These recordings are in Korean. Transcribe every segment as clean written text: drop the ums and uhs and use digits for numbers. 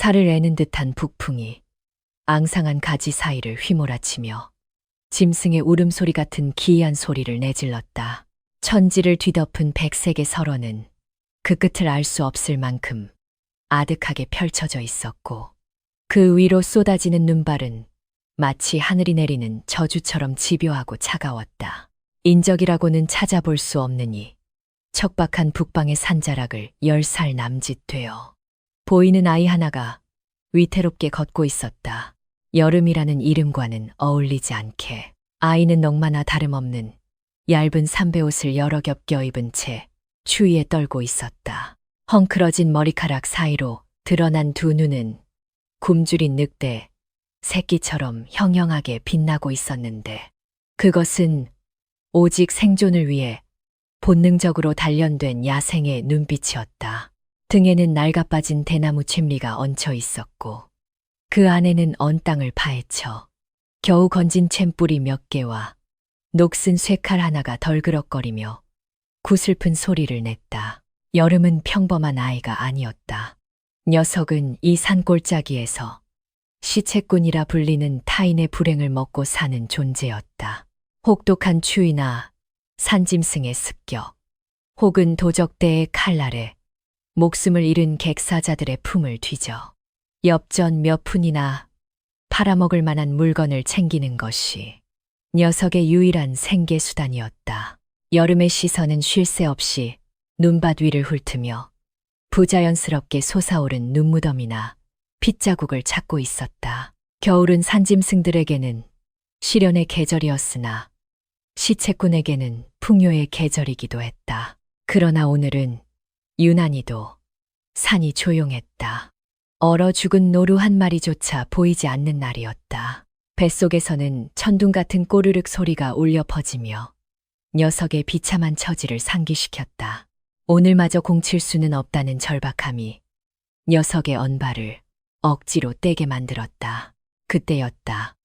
살을 애는 듯한 북풍이 앙상한 가지 사이를 휘몰아치며 짐승의 울음소리 같은 기이한 소리를 내질렀다. 천지를 뒤덮은 백색의 설원은 그 끝을 알 수 없을 만큼 아득하게 펼쳐져 있었고 그 위로 쏟아지는 눈발은 마치 하늘이 내리는 저주처럼 집요하고 차가웠다. 인적이라고는 찾아볼 수 없느니 척박한 북방의 산자락을 10살 남짓 되어 보이는 아이 하나가 위태롭게 걷고 있었다. 여름이라는 이름과는 어울리지 않게 아이는 넋마나 다름없는 얇은 삼배옷을 여러 겹 껴입은 채 추위에 떨고 있었다. 헝클어진 머리카락 사이로 드러난 두 눈은 굶주린 늑대 새끼처럼 형형하게 빛나고 있었는데 그것은 오직 생존을 위해 본능적으로 단련된 야생의 눈빛이었다. 등에는 낡아빠진 대나무 챔리가 얹혀 있었고 그 안에는 언 땅을 파헤쳐 겨우 건진 챔뿌리 몇 개와 녹슨 쇠칼 하나가 덜그럭거리며 구슬픈 소리를 냈다. 여름은 평범한 아이가 아니었다. 녀석은 이 산골짜기에서 시체꾼이라 불리는 타인의 불행을 먹고 사는 존재였다. 혹독한 추위나 산짐승의 습격, 혹은 도적대의 칼날에 목숨을 잃은 객사자들의 품을 뒤져 엽전 몇 푼이나 팔아먹을 만한 물건을 챙기는 것이 녀석의 유일한 생계수단이었다. 여름의 시선은 쉴 새 없이 눈밭 위를 훑으며 부자연스럽게 솟아오른 눈무덤이나 핏자국을 찾고 있었다. 겨울은 산짐승들에게는 시련의 계절이었으나 시체꾼에게는 풍요의 계절이기도 했다. 그러나 오늘은 유난히도 산이 조용했다. 얼어 죽은 노루 한 마리조차 보이지 않는 날이었다. 뱃속에서는 천둥 같은 꼬르륵 소리가 울려 퍼지며 녀석의 비참한 처지를 상기시켰다. 오늘마저 공칠 수는 없다는 절박함이 녀석의 언발을 억지로 떼게 만들었다. 그때였다.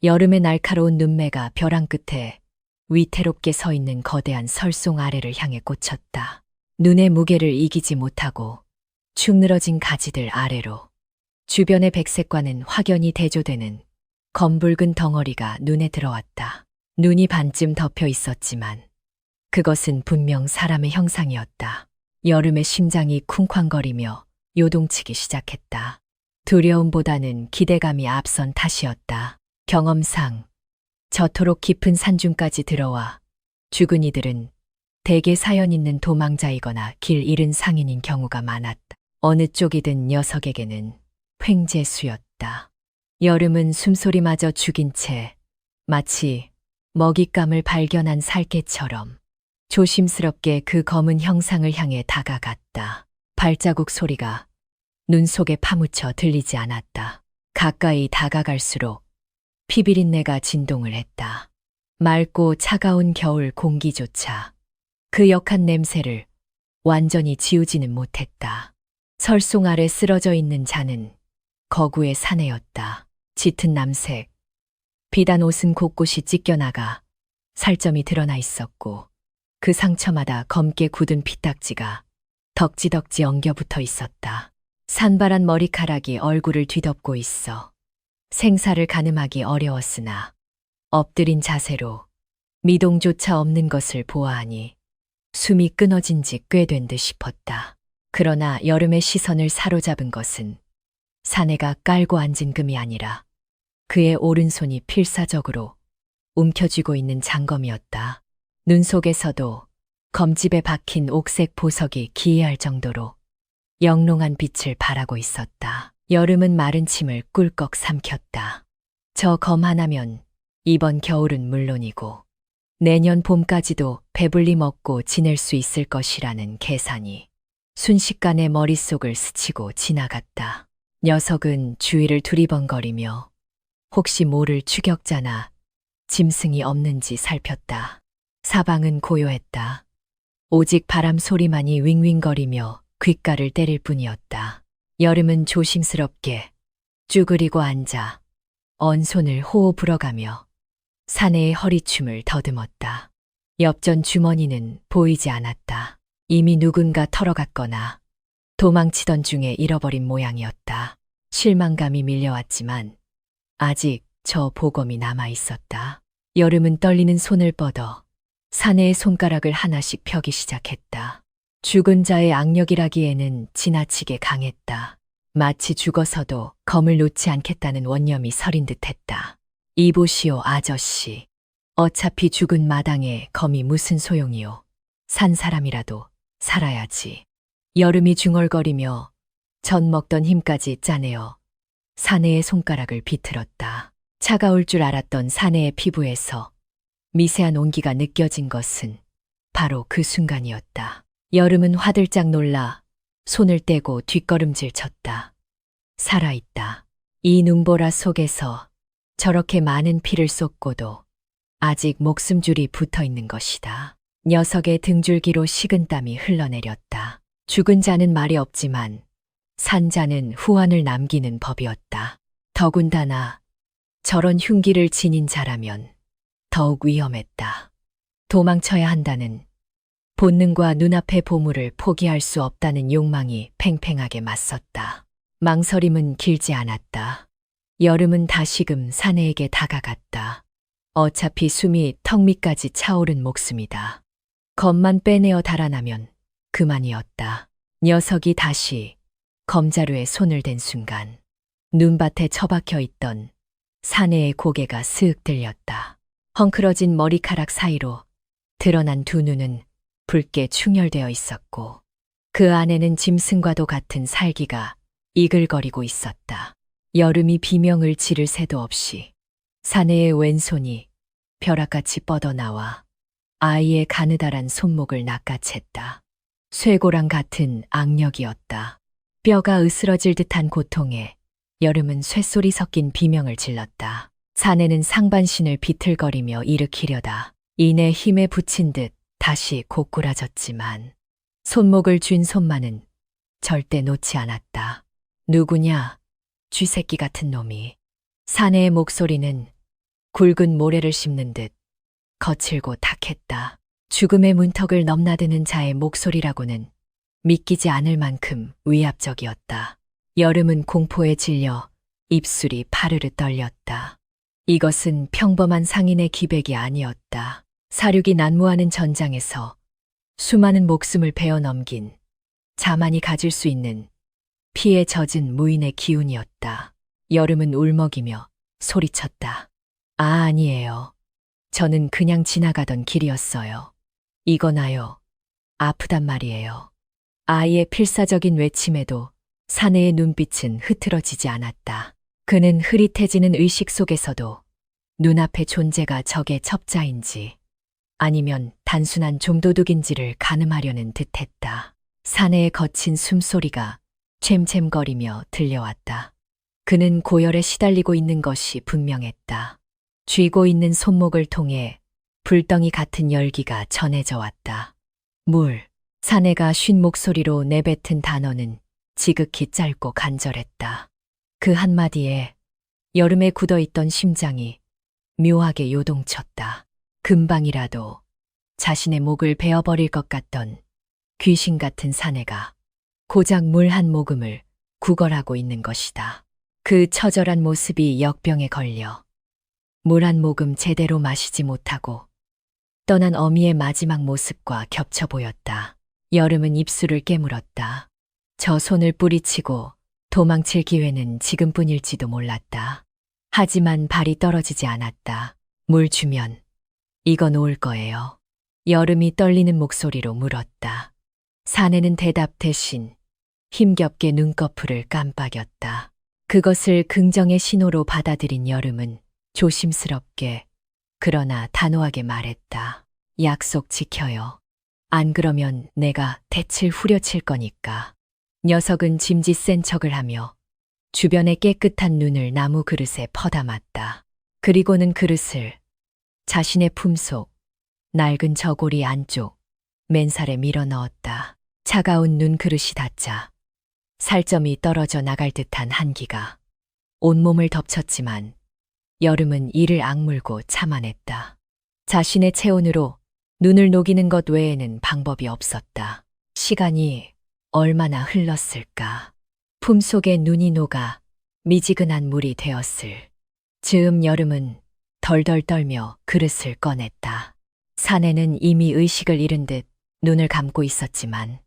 여름의 날카로운 눈매가 벼랑 끝에 위태롭게 서 있는 거대한 설송 아래를 향해 꽂혔다. 눈의 무게를 이기지 못하고 축 늘어진 가지들 아래로 주변의 백색과는 확연히 대조되는 검붉은 덩어리가 눈에 들어왔다. 눈이 반쯤 덮여 있었지만 그것은 분명 사람의 형상이었다. 여름의 심장이 쿵쾅거리며 요동치기 시작했다. 두려움보다는 기대감이 앞선 탓이었다. 경험상 저토록 깊은 산중까지 들어와 죽은 이들은 대개 사연 있는 도망자이거나 길 잃은 상인인 경우가 많았다. 어느 쪽이든 녀석에게는 횡재수였다. 여름은 숨소리마저 죽인 채 마치 먹잇감을 발견한 살개처럼 조심스럽게 그 검은 형상을 향해 다가갔다. 발자국 소리가 눈 속에 파묻혀 들리지 않았다. 가까이 다가갈수록 피비린내가 진동을 했다. 맑고 차가운 겨울 공기조차 그 역한 냄새를 완전히 지우지는 못했다. 설송 아래 쓰러져 있는 자는 거구의 사내였다. 짙은 남색, 비단 옷은 곳곳이 찢겨나가 살점이 드러나 있었고 그 상처마다 검게 굳은 피딱지가 덕지덕지 엉겨붙어 있었다. 산발한 머리카락이 얼굴을 뒤덮고 있어 생사를 가늠하기 어려웠으나 엎드린 자세로 미동조차 없는 것을 보아하니 숨이 끊어진 지 꽤 된 듯 싶었다. 그러나 여름의 시선을 사로잡은 것은 사내가 깔고 앉은 금이 아니라 그의 오른손이 필사적으로 움켜쥐고 있는 장검이었다. 눈 속에서도 검집에 박힌 옥색 보석이 기이할 정도로 영롱한 빛을 발하고 있었다. 여름은 마른 침을 꿀꺽 삼켰다. 저 검 하나면 이번 겨울은 물론이고 내년 봄까지도 배불리 먹고 지낼 수 있을 것이라는 계산이 순식간에 머릿속을 스치고 지나갔다. 녀석은 주위를 두리번거리며 혹시 모를 추격자나 짐승이 없는지 살폈다. 사방은 고요했다. 오직 바람 소리만이 윙윙거리며 귓가를 때릴 뿐이었다. 여름은 조심스럽게 쭈그리고 앉아 언 손을 호호 불어가며 사내의 허리춤을 더듬었다. 엽전 주머니는 보이지 않았다. 이미 누군가 털어갔거나 도망치던 중에 잃어버린 모양이었다. 실망감이 밀려왔지만 아직 저 보검이 남아 있었다. 여름은 떨리는 손을 뻗어 사내의 손가락을 하나씩 펴기 시작했다. 죽은 자의 악력이라기에는 지나치게 강했다. 마치 죽어서도 검을 놓지 않겠다는 원념이 서린 듯했다. 이보시오, 아저씨. 어차피 죽은 마당에 검이 무슨 소용이요. 산 사람이라도 살아야지. 여름이 중얼거리며 전 먹던 힘까지 짜내어 사내의 손가락을 비틀었다. 차가울 줄 알았던 사내의 피부에서 미세한 온기가 느껴진 것은 바로 그 순간이었다. 여름은 화들짝 놀라 손을 떼고 뒷걸음질 쳤다. 살아있다. 이 눈보라 속에서 저렇게 많은 피를 쏟고도 아직 목숨줄이 붙어 있는 것이다. 녀석의 등줄기로 식은땀이 흘러내렸다. 죽은 자는 말이 없지만 산 자는 후환을 남기는 법이었다. 더군다나 저런 흉기를 지닌 자라면 더욱 위험했다. 도망쳐야 한다는 본능과 눈앞의 보물을 포기할 수 없다는 욕망이 팽팽하게 맞섰다. 망설임은 길지 않았다. 여름은 다시금 사내에게 다가갔다. 어차피 숨이 턱 밑까지 차오른 목숨이다. 검만 빼내어 달아나면 그만이었다. 녀석이 다시 검자루에 손을 댄 순간 눈밭에 처박혀 있던 사내의 고개가 스윽 들렸다. 헝클어진 머리카락 사이로 드러난 두 눈은 붉게 충혈되어 있었고 그 안에는 짐승과도 같은 살기가 이글거리고 있었다. 여름이 비명을 지를 새도 없이 사내의 왼손이 벼락같이 뻗어나와 아이의 가느다란 손목을 낚아챘다. 쇠고랑 같은 악력이었다. 뼈가 으스러질 듯한 고통에 여름은 쇳소리 섞인 비명을 질렀다. 사내는 상반신을 비틀거리며 일으키려다 이내 힘에 부친 듯 다시 고꾸라졌지만 손목을 쥔 손만은 절대 놓지 않았다. 누구냐? 쥐새끼 같은 놈이. 사내의 목소리는 굵은 모래를 씹는 듯 거칠고 탁했다. 죽음의 문턱을 넘나드는 자의 목소리라고는 믿기지 않을 만큼 위압적이었다. 여름은 공포에 질려 입술이 파르르 떨렸다. 이것은 평범한 상인의 기백이 아니었다. 사륙이 난무하는 전장에서 수많은 목숨을 베어 넘긴 자만이 가질 수 있는 피에 젖은 무인의 기운이었다. 여름은 울먹이며 소리쳤다. 아니에요. 저는 그냥 지나가던 길이었어요. 이거나요. 아프단 말이에요. 아이의 필사적인 외침에도 사내의 눈빛은 흐트러지지 않았다. 그는 흐릿해지는 의식 속에서도 눈앞의 존재가 적의 첩자인지 아니면 단순한 좀도둑인지를 가늠하려는 듯했다. 사내의 거친 숨소리가 챈챈거리며 들려왔다. 그는 고열에 시달리고 있는 것이 분명했다. 쥐고 있는 손목을 통해 불덩이 같은 열기가 전해져 왔다. 물. 사내가 쉰 목소리로 내뱉은 단어는 지극히 짧고 간절했다. 그 한마디에 여름에 굳어있던 심장이 묘하게 요동쳤다. 금방이라도 자신의 목을 베어버릴 것 같던 귀신 같은 사내가 고작 물 한 모금을 구걸하고 있는 것이다. 그 처절한 모습이 역병에 걸려 물 한 모금 제대로 마시지 못하고 떠난 어미의 마지막 모습과 겹쳐 보였다. 여름은 입술을 깨물었다. 저 손을 뿌리치고 도망칠 기회는 지금뿐일지도 몰랐다. 하지만 발이 떨어지지 않았다. 물 주면 이거 놓을 거예요. 여름이 떨리는 목소리로 물었다. 사내는 대답 대신 힘겹게 눈꺼풀을 깜빡였다. 그것을 긍정의 신호로 받아들인 여름은 조심스럽게 그러나 단호하게 말했다. 약속 지켜요. 안 그러면 내가 대칠 후려칠 거니까. 녀석은 짐짓 센 척을 하며 주변의 깨끗한 눈을 나무 그릇에 퍼담았다. 그리고는 그릇을 자신의 품속 낡은 저고리 안쪽 맨살에 밀어 넣었다. 차가운 눈 그릇이 닿자 살점이 떨어져 나갈 듯한 한기가 온몸을 덮쳤지만 여름은 이를 악물고 참아냈다. 자신의 체온으로 눈을 녹이는 것 외에는 방법이 없었다. 시간이 얼마나 흘렀을까. 품속에 눈이 녹아 미지근한 물이 되었을 즈음 여름은 덜덜 떨며 그릇을 꺼냈다. 사내는 이미 의식을 잃은 듯 눈을 감고 있었지만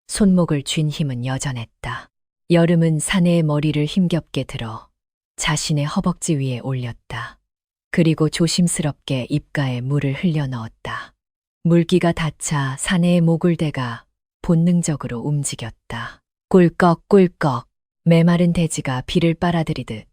손목을 쥔 힘은 여전했다. 여름은 사내의 머리를 힘겹게 들어 자신의 허벅지 위에 올렸다. 그리고 조심스럽게 입가에 물을 흘려 넣었다. 물기가 닿자 사내의 목을 대가 본능적으로 움직였다. 꿀꺽꿀꺽 메마른 돼지가 비를 빨아들이듯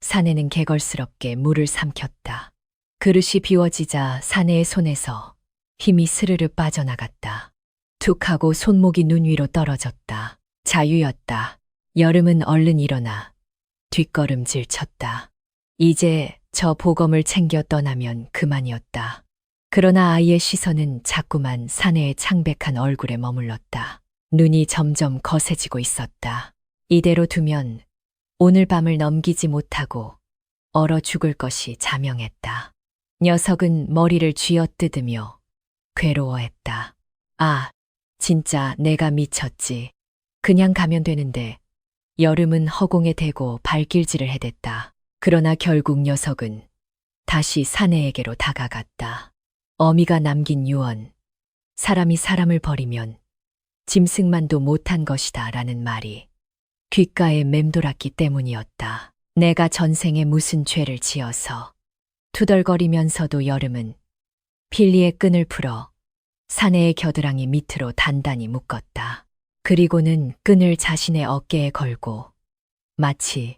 사내는 개걸스럽게 물을 삼켰다. 그릇이 비워지자 사내의 손에서 힘이 스르르 빠져나갔다. 툭 하고 손목이 눈 위로 떨어졌다. 자유였다. 여름은 얼른 일어나 뒷걸음질 쳤다. 이제 저 보검을 챙겨 떠나면 그만이었다. 그러나 아이의 시선은 자꾸만 사내의 창백한 얼굴에 머물렀다. 눈이 점점 거세지고 있었다. 이대로 두면 오늘 밤을 넘기지 못하고 얼어 죽을 것이 자명했다. 녀석은 머리를 쥐어뜯으며 괴로워했다. 아, 진짜 내가 미쳤지. 그냥 가면 되는데. 여름은 허공에 대고 발길질을 해댔다. 그러나 결국 녀석은 다시 사내에게로 다가갔다. 어미가 남긴 유언. 사람이 사람을 버리면 짐승만도 못한 것이다 라는 말이 귓가에 맴돌았기 때문이었다. 내가 전생에 무슨 죄를 지어서. 투덜거리면서도 여름은 필리의 끈을 풀어 사내의 겨드랑이 밑으로 단단히 묶었다. 그리고는 끈을 자신의 어깨에 걸고 마치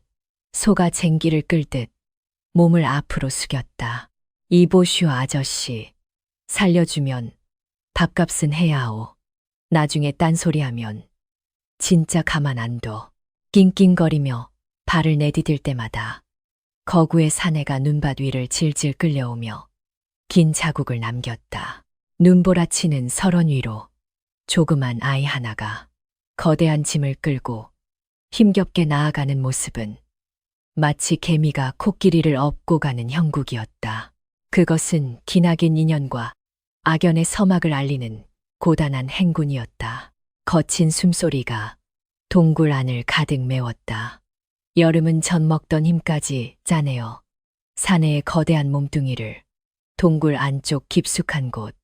소가 쟁기를 끌듯 몸을 앞으로 숙였다. 이보슈 아저씨, 살려주면 밥값은 해야 하오. 나중에 딴소리하면 진짜 가만 안 둬. 낑낑거리며 발을 내디딜 때마다 거구의 사내가 눈밭 위를 질질 끌려오며 긴 자국을 남겼다. 눈보라치는 설원 위로 조그만 아이 하나가 거대한 짐을 끌고 힘겹게 나아가는 모습은 마치 개미가 코끼리를 업고 가는 형국이었다. 그것은 기나긴 인연과 악연의 서막을 알리는 고단한 행군이었다. 거친 숨소리가 동굴 안을 가득 메웠다. 여름은 젖먹던 힘까지 짜내어 사내의 거대한 몸뚱이를 동굴 안쪽 깊숙한 곳,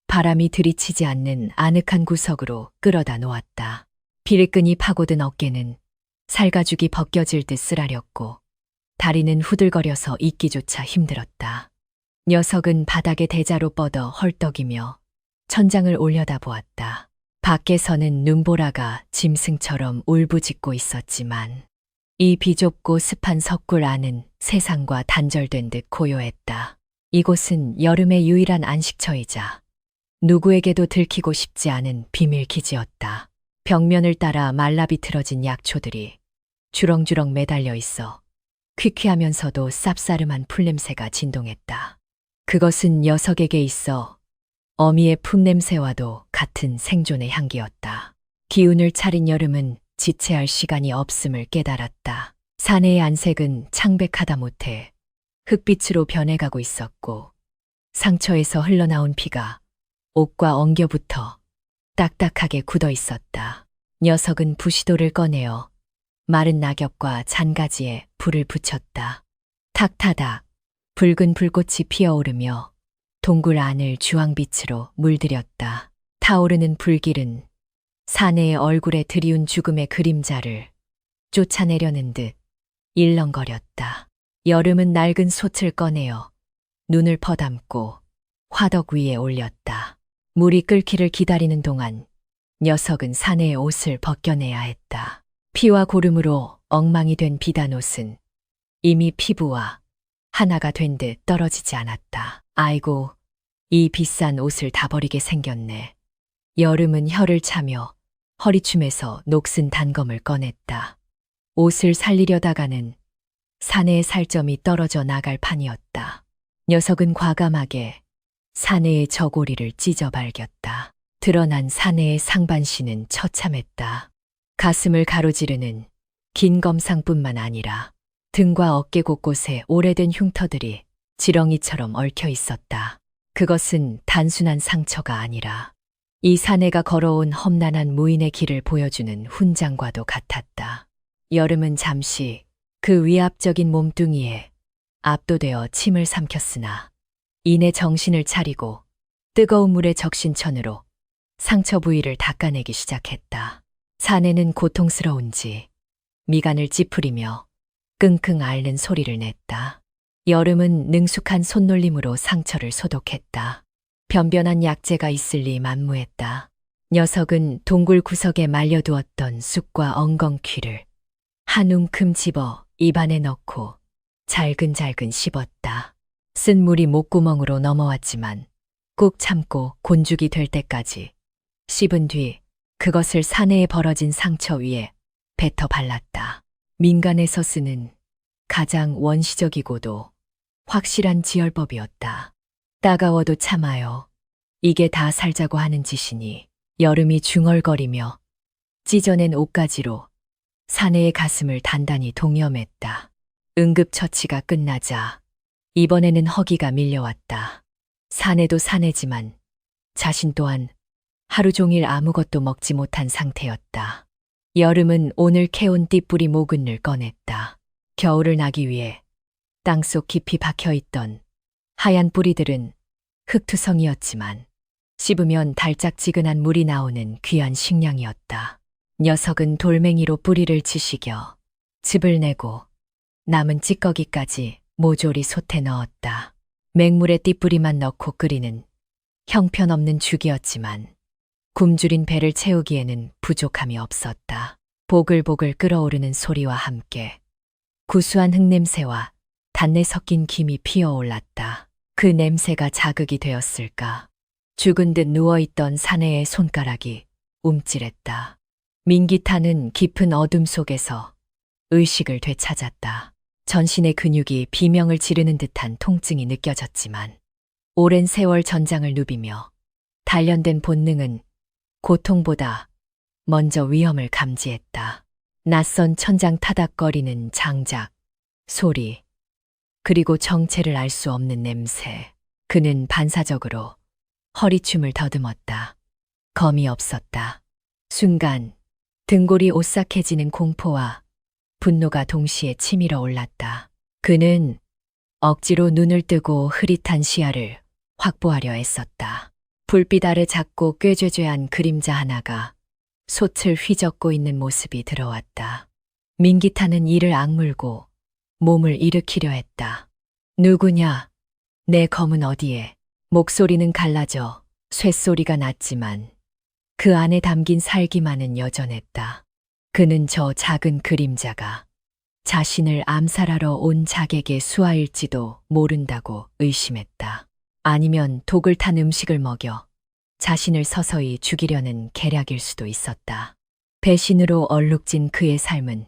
바람이 들이치지 않는 아늑한 구석으로 끌어다 놓았다. 비릴끈이 파고든 어깨는 살가죽이 벗겨질 듯 쓰라렸고 다리는 후들거려서 있기조차 힘들었다. 녀석은 바닥에 대자로 뻗어 헐떡이며 천장을 올려다보았다. 밖에서는 눈보라가 짐승처럼 울부짖고 있었지만 이 비좁고 습한 석굴 안은 세상과 단절된 듯 고요했다. 이곳은 여름의 유일한 안식처이자 누구에게도 들키고 싶지 않은 비밀 기지였다. 벽면을 따라 말라비틀어진 약초들이 주렁주렁 매달려 있어 퀴퀴하면서도 쌉싸름한 풀냄새가 진동했다. 그것은 녀석에게 있어 어미의 품냄새와도 같은 생존의 향기였다. 기운을 차린 여름은 지체할 시간이 없음을 깨달았다. 사내의 안색은 창백하다 못해 흙빛으로 변해가고 있었고 상처에서 흘러나온 피가 옷과 엉겨붙어 딱딱하게 굳어 있었다. 녀석은 부시도를 꺼내어 마른 낙엽과 잔가지에 불을 붙였다. 탁타닥 붉은 불꽃이 피어오르며 동굴 안을 주황빛으로 물들였다. 타오르는 불길은 사내의 얼굴에 드리운 죽음의 그림자를 쫓아내려는 듯 일렁거렸다. 여름은 낡은 솥을 꺼내어 눈을 퍼담고 화덕 위에 올렸다. 물이 끓기를 기다리는 동안 녀석은 사내의 옷을 벗겨내야 했다. 피와 고름으로 엉망이 된 비단옷은 이미 피부와 하나가 된 듯 떨어지지 않았다. 아이고, 이 비싼 옷을 다 버리게 생겼네. 여름은 혀를 차며 허리춤에서 녹슨 단검을 꺼냈다. 옷을 살리려다가는 사내의 살점이 떨어져 나갈 판이었다. 녀석은 과감하게 사내의 저고리를 찢어 발겼다. 드러난 사내의 상반신은 처참했다. 가슴을 가로지르는 긴 검상뿐만 아니라 등과 어깨 곳곳에 오래된 흉터들이 지렁이처럼 얽혀 있었다. 그것은 단순한 상처가 아니라 이 사내가 걸어온 험난한 무인의 길을 보여주는 훈장과도 같았다. 여름은 잠시 그 위압적인 몸뚱이에 압도되어 침을 삼켰으나 이내 정신을 차리고 뜨거운 물에 적신 천으로 상처 부위를 닦아내기 시작했다. 사내는 고통스러운지 미간을 찌푸리며 끙끙 앓는 소리를 냈다. 여름은 능숙한 손놀림으로 상처를 소독했다. 변변한 약재가 있을 리 만무했다. 녀석은 동굴 구석에 말려두었던 쑥과 엉겅퀴를 한 움큼 집어 입안에 넣고 잘근잘근 씹었다. 쓴 물이 목구멍으로 넘어왔지만 꾹 참고 곤죽이 될 때까지 씹은 뒤 그것을 사내에 벌어진 상처 위에 뱉어 발랐다. 민간에서 쓰는 가장 원시적이고도 확실한 지혈법이었다. 따가워도 참아요. 이게 다 살자고 하는 짓이니 여름이 중얼거리며 찢어낸 옷가지로 사내의 가슴을 단단히 동여맸다. 응급처치가 끝나자 이번에는 허기가 밀려왔다. 사내도 사내지만 자신 또한 하루 종일 아무것도 먹지 못한 상태였다. 여름은 오늘 캐온 띠뿌리 모근을 꺼냈다. 겨울을 나기 위해 땅속 깊이 박혀있던 하얀 뿌리들은 흙투성이었지만 씹으면 달짝지근한 물이 나오는 귀한 식량이었다. 녀석은 돌멩이로 뿌리를 치시겨 즙을 내고 남은 찌꺼기까지 모조리 솥에 넣었다. 맹물에 띠뿌리만 넣고 끓이는 형편없는 죽이었지만 굶주린 배를 채우기에는 부족함이 없었다. 보글보글 끓어오르는 소리와 함께 구수한 흙냄새와 단내 섞인 김이 피어올랐다. 그 냄새가 자극이 되었을까. 죽은 듯 누워있던 사내의 손가락이 움찔했다. 민기탄은 깊은 어둠 속에서 의식을 되찾았다. 전신의 근육이 비명을 지르는 듯한 통증이 느껴졌지만 오랜 세월 전장을 누비며 단련된 본능은 고통보다 먼저 위험을 감지했다. 낯선 천장 타닥거리는 장작, 소리, 그리고 정체를 알 수 없는 냄새. 그는 반사적으로 허리춤을 더듬었다. 검이 없었다. 순간 등골이 오싹해지는 공포와 분노가 동시에 치밀어 올랐다. 그는 억지로 눈을 뜨고 흐릿한 시야를 확보하려 애썼다. 불빛 아래 작고 꾀죄죄한 그림자 하나가 솥을 휘젓고 있는 모습이 들어왔다. 민기탄은 이를 악물고 몸을 일으키려 했다. 누구냐? 내 검은 어디에? 목소리는 갈라져 쇳소리가 났지만 그 안에 담긴 살기만은 여전했다. 그는 저 작은 그림자가 자신을 암살하러 온 자객의 수하일지도 모른다고 의심했다. 아니면 독을 탄 음식을 먹여 자신을 서서히 죽이려는 계략일 수도 있었다. 배신으로 얼룩진 그의 삶은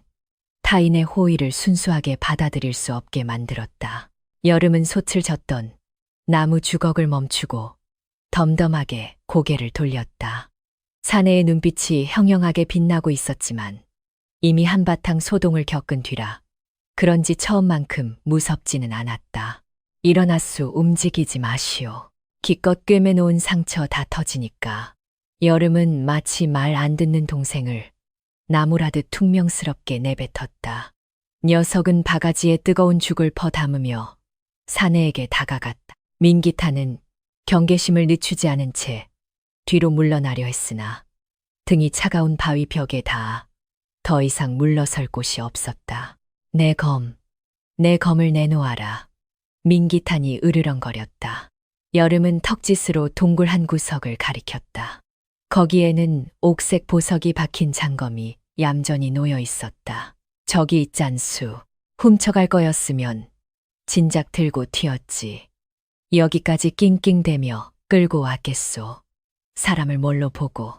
타인의 호의를 순수하게 받아들일 수 없게 만들었다. 여름은 솥을 젓던 나무 주걱을 멈추고 덤덤하게 고개를 돌렸다. 사내의 눈빛이 형형하게 빛나고 있었지만 이미 한바탕 소동을 겪은 뒤라 그런지 처음만큼 무섭지는 않았다. 일어났소. 움직이지 마시오. 기껏 꿰매놓은 상처 다 터지니까. 여름은 마치 말 안 듣는 동생을 나무라듯 퉁명스럽게 내뱉었다. 녀석은 바가지에 뜨거운 죽을 퍼 담으며 사내에게 다가갔다. 민기탄은 경계심을 늦추지 않은 채 뒤로 물러나려 했으나 등이 차가운 바위 벽에 닿아 더 이상 물러설 곳이 없었다. 내 검을 내놓아라. 민기탄이 으르렁거렸다. 여름은 턱짓으로 동굴 한 구석을 가리켰다. 거기에는 옥색 보석이 박힌 장검이 얌전히 놓여 있었다. 저기 있잖수. 훔쳐갈 거였으면 진작 들고 튀었지. 여기까지 낑낑대며 끌고 왔겠소. 사람을 뭘로 보고.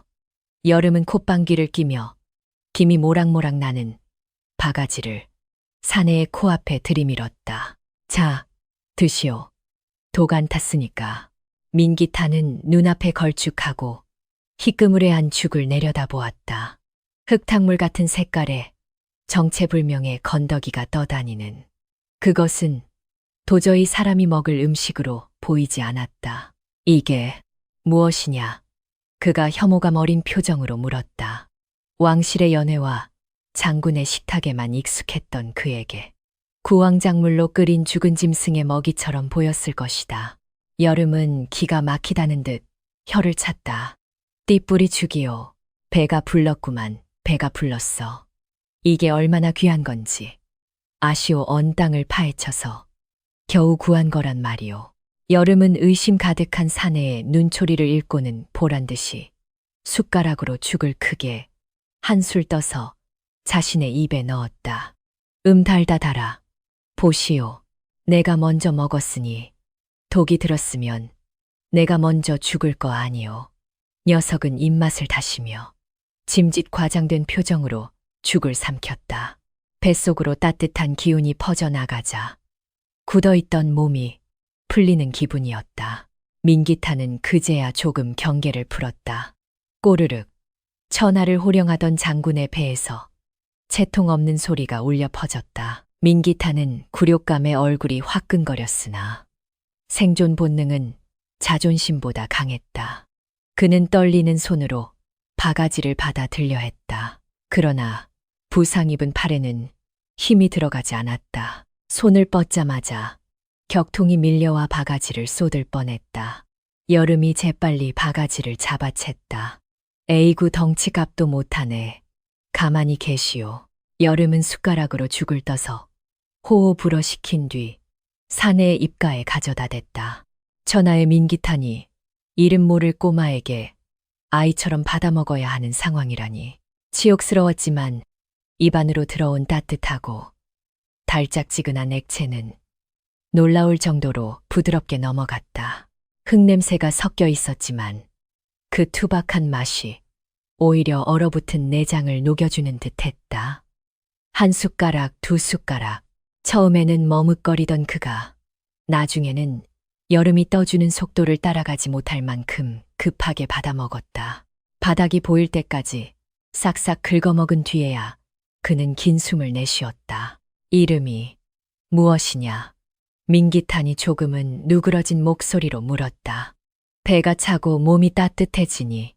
여름은 콧방귀를 끼며 김이 모락모락 나는 바가지를 사내의 코앞에 들이밀었다. 자, 드시오. 독 안 탔으니까. 민기탄은 눈앞에 걸쭉하고 희끄무레한 죽을 내려다보았다. 흙탕물 같은 색깔에 정체불명의 건더기가 떠다니는. 그것은 도저히 사람이 먹을 음식으로 보이지 않았다. 이게 무엇이냐? 그가 혐오감 어린 표정으로 물었다. 왕실의 연회와 장군의 식탁에만 익숙했던 그에게. 구황작물로 끓인 죽은 짐승의 먹이처럼 보였을 것이다. 여름은 기가 막히다는 듯 혀를 찼다. 띠뿌리 죽이요. 배가 불렀구만. 배가 불렀어. 이게 얼마나 귀한 건지. 아쉬워 언 땅을 파헤쳐서 겨우 구한 거란 말이오. 여름은 의심 가득한 사내에 눈초리를 읽고는 보란 듯이 숟가락으로 죽을 크게 한술 떠서 자신의 입에 넣었다. 달다 달아. 보시오. 내가 먼저 먹었으니 독이 들었으면 내가 먼저 죽을 거 아니오. 녀석은 입맛을 다시며 짐짓 과장된 표정으로 죽을 삼켰다. 뱃속으로 따뜻한 기운이 퍼져나가자 굳어있던 몸이 풀리는 기분이었다. 민기탄은 그제야 조금 경계를 풀었다. 꼬르륵 천하를 호령하던 장군의 배에서 채통 없는 소리가 울려 퍼졌다. 민기탄은 굴욕감에 얼굴이 화끈거렸으나 생존 본능은 자존심보다 강했다. 그는 떨리는 손으로 바가지를 받아 들려 했다. 그러나 부상 입은 팔에는 힘이 들어가지 않았다. 손을 뻗자마자 격통이 밀려와 바가지를 쏟을 뻔했다. 여름이 재빨리 바가지를 잡아챘다. 에이구 덩치값도 못하네. 가만히 계시오. 여름은 숟가락으로 죽을 떠서 호호 불어시킨 뒤 사내의 입가에 가져다 댔다. 천하의 민기탄이 이름 모를 꼬마에게 아이처럼 받아먹어야 하는 상황이라니. 치욕스러웠지만 입 안으로 들어온 따뜻하고 달짝지근한 액체는 놀라울 정도로 부드럽게 넘어갔다. 흙냄새가 섞여 있었지만 그 투박한 맛이 오히려 얼어붙은 내장을 녹여주는 듯했다. 한 숟가락, 두 숟가락. 처음에는 머뭇거리던 그가 나중에는 여름이 떠주는 속도를 따라가지 못할 만큼 급하게 받아먹었다. 바닥이 보일 때까지 싹싹 긁어먹은 뒤에야 그는 긴 숨을 내쉬었다. 이름이 무엇이냐? 민기탄이 조금은 누그러진 목소리로 물었다. 배가 차고 몸이 따뜻해지니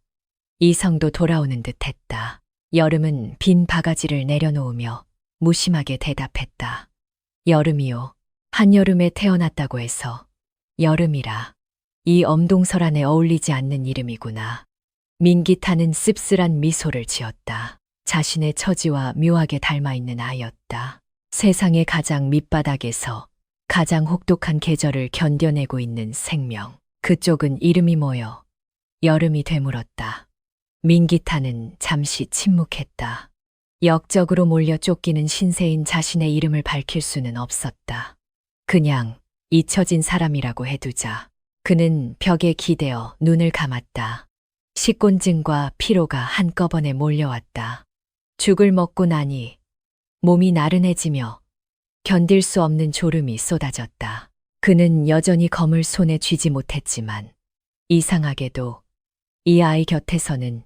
이성도 돌아오는 듯했다. 여름은 빈 바가지를 내려놓으며 무심하게 대답했다. 여름이요. 한여름에 태어났다고 해서 여름이라. 이 엄동설 안에 어울리지 않는 이름이구나. 민기탄은 씁쓸한 미소를 지었다. 자신의 처지와 묘하게 닮아있는 아이였다. 세상의 가장 밑바닥에서 가장 혹독한 계절을 견뎌내고 있는 생명. 그쪽은 이름이 뭐여? 여름이 되물었다. 민기탄은 잠시 침묵했다. 역적으로 몰려 쫓기는 신세인 자신의 이름을 밝힐 수는 없었다. 그냥 잊혀진 사람이라고 해두자. 그는 벽에 기대어 눈을 감았다. 식곤증과 피로가 한꺼번에 몰려왔다. 죽을 먹고 나니 몸이 나른해지며 견딜 수 없는 졸음이 쏟아졌다. 그는 여전히 검을 손에 쥐지 못했지만 이상하게도 이 아이 곁에서는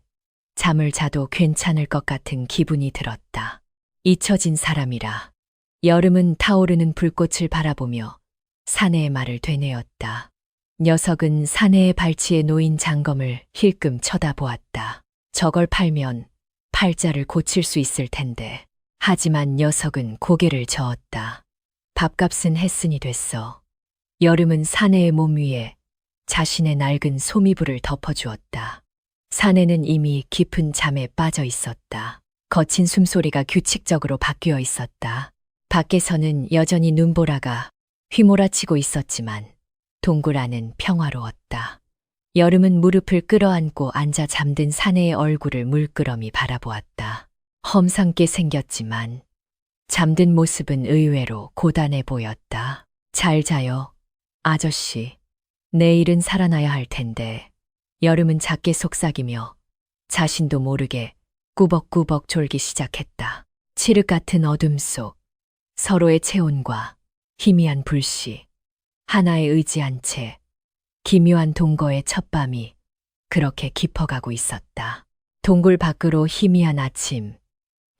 잠을 자도 괜찮을 것 같은 기분이 들었다. 잊혀진 사람이라. 여름은 타오르는 불꽃을 바라보며 사내의 말을 되뇌었다. 녀석은 사내의 발치에 놓인 장검을 힐끔 쳐다보았다. 저걸 팔면 팔자를 고칠 수 있을 텐데. 하지만 녀석은 고개를 저었다. 밥값은 했으니 됐어. 여름은 사내의 몸 위에 자신의 낡은 소미불을 덮어주었다. 사내는 이미 깊은 잠에 빠져 있었다. 거친 숨소리가 규칙적으로 바뀌어 있었다. 밖에서는 여전히 눈보라가 휘몰아치고 있었지만 동굴 안은 평화로웠다. 여름은 무릎을 끌어안고 앉아 잠든 사내의 얼굴을 물끄러미 바라보았다. 험상께 생겼지만 잠든 모습은 의외로 고단해 보였다. 잘 자요, 아저씨. 내일은 살아나야 할 텐데. 여름은 작게 속삭이며 자신도 모르게 꾸벅꾸벅 졸기 시작했다. 칠흑 같은 어둠 속 서로의 체온과 희미한 불씨, 하나에 의지한 채 기묘한 동거의 첫밤이 그렇게 깊어가고 있었다. 동굴 밖으로 희미한 아침,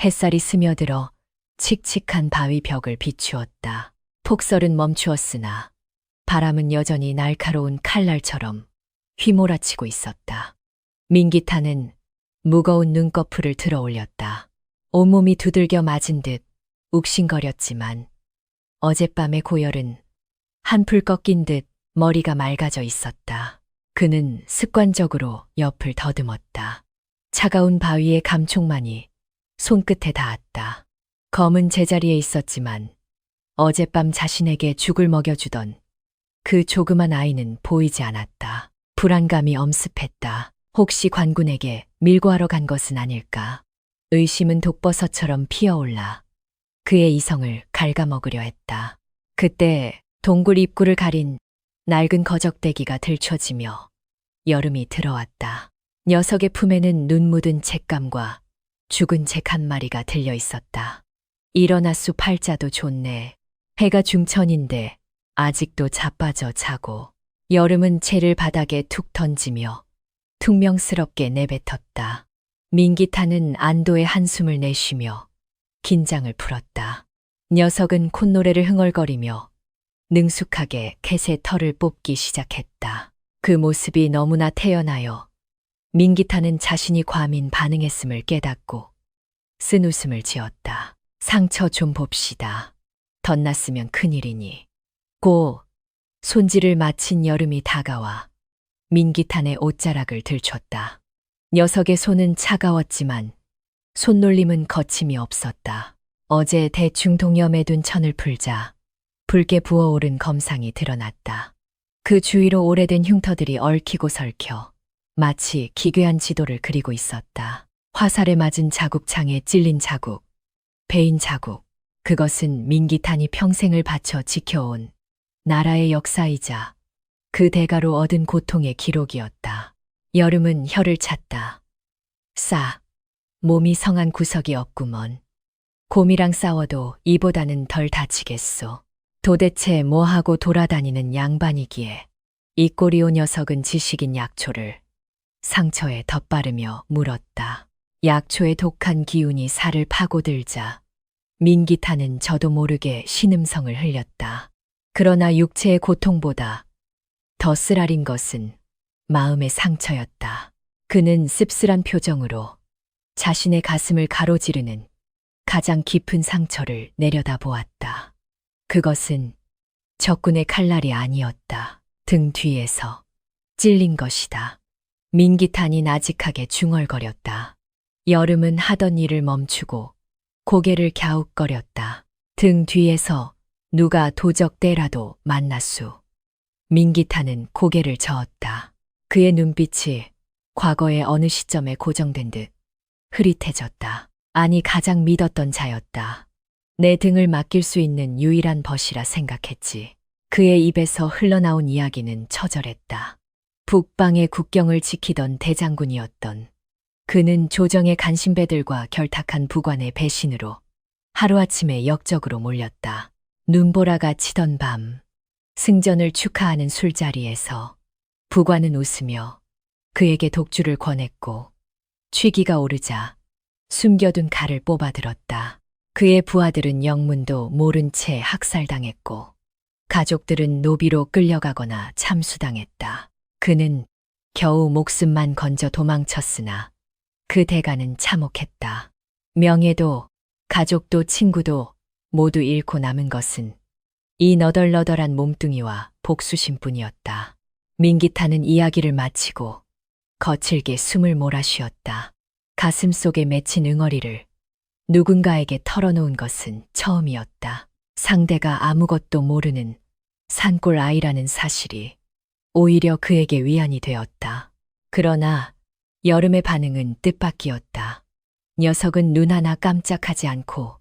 햇살이 스며들어 칙칙한 바위 벽을 비추었다. 폭설은 멈추었으나 바람은 여전히 날카로운 칼날처럼 휘몰아치고 있었다. 민기탄은 무거운 눈꺼풀을 들어 올렸다. 온몸이 두들겨 맞은 듯 욱신거렸지만 어젯밤의 고열은 한풀 꺾인 듯 머리가 맑아져 있었다. 그는 습관적으로 옆을 더듬었다. 차가운 바위의 감촉만이 손끝에 닿았다. 검은 제자리에 있었지만 어젯밤 자신에게 죽을 먹여주던 그 조그만 아이는 보이지 않았다. 불안감이 엄습했다. 혹시 관군에게 밀고 하러 간 것은 아닐까? 의심은 독버섯처럼 피어올라 그의 이성을 갉아먹으려 했다. 그때 동굴 입구를 가린 낡은 거적대기가 들춰지며 여름이 들어왔다. 녀석의 품에는 눈 묻은 죗감과 죽은 책 한 마리가 들려 있었다. 일어났수 팔자도 좋네. 해가 중천인데 아직도 자빠져 자고. 여름은 채를 바닥에 툭 던지며 퉁명스럽게 내뱉었다. 민기타는 안도의 한숨을 내쉬며 긴장을 풀었다. 녀석은 콧노래를 흥얼거리며 능숙하게 캣의 털을 뽑기 시작했다. 그 모습이 너무나 태연하여 민기타는 자신이 과민 반응했음을 깨닫고 쓴 웃음을 지었다. 상처 좀 봅시다. 덧났으면 큰일이니. 고 손질을 마친 여름이 다가와 민기탄의 옷자락을 들췄다. 녀석의 손은 차가웠지만 손놀림은 거침이 없었다. 어제 대충 동염해둔 천을 풀자 붉게 부어오른 검상이 드러났다. 그 주위로 오래된 흉터들이 얽히고 설켜 마치 기괴한 지도를 그리고 있었다. 화살에 맞은 자국창에 찔린 자국, 베인 자국, 그것은 민기탄이 평생을 바쳐 지켜온 나라의 역사이자 그 대가로 얻은 고통의 기록이었다. 여름은 혀를 찼다. 몸이 성한 구석이 없구먼. 곰이랑 싸워도 이보다는 덜 다치겠소. 도대체 뭐하고 돌아다니는 양반이기에. 이 꼬리오 녀석은 지식인 약초를 상처에 덧바르며 물었다. 약초의 독한 기운이 살을 파고들자 민기탄은 저도 모르게 신음성을 흘렸다. 그러나 육체의 고통보다 더 쓰라린 것은 마음의 상처였다. 그는 씁쓸한 표정으로 자신의 가슴을 가로지르는 가장 깊은 상처를 내려다보았다. 그것은 적군의 칼날이 아니었다. 등 뒤에서 찔린 것이다. 민기탄이 나직하게 중얼거렸다. 여름은 하던 일을 멈추고 고개를 갸웃거렸다. 등 뒤에서 누가 도적대라도 만났수. 민기탄은 고개를 저었다. 그의 눈빛이 과거의 어느 시점에 고정된 듯 흐릿해졌다. 아니 가장 믿었던 자였다. 내 등을 맡길 수 있는 유일한 벗이라 생각했지. 그의 입에서 흘러나온 이야기는 처절했다. 북방의 국경을 지키던 대장군이었던 그는 조정의 간신배들과 결탁한 부관의 배신으로 하루아침에 역적으로 몰렸다. 눈보라가 치던 밤, 승전을 축하하는 술자리에서 부관은 웃으며 그에게 독주를 권했고 취기가 오르자 숨겨둔 칼을 뽑아들었다. 그의 부하들은 영문도 모른 채 학살당했고 가족들은 노비로 끌려가거나 참수당했다. 그는 겨우 목숨만 건져 도망쳤으나 그 대가는 참혹했다. 명예도 가족도 친구도 모두 잃고 남은 것은 이 너덜너덜한 몸뚱이와 복수심뿐이었다. 민기탄은 이야기를 마치고 거칠게 숨을 몰아쉬었다. 가슴 속에 맺힌 응어리를 누군가에게 털어놓은 것은 처음이었다. 상대가 아무것도 모르는 산골 아이라는 사실이 오히려 그에게 위안이 되었다. 그러나 여름의 반응은 뜻밖이었다. 녀석은 눈 하나 깜짝하지 않고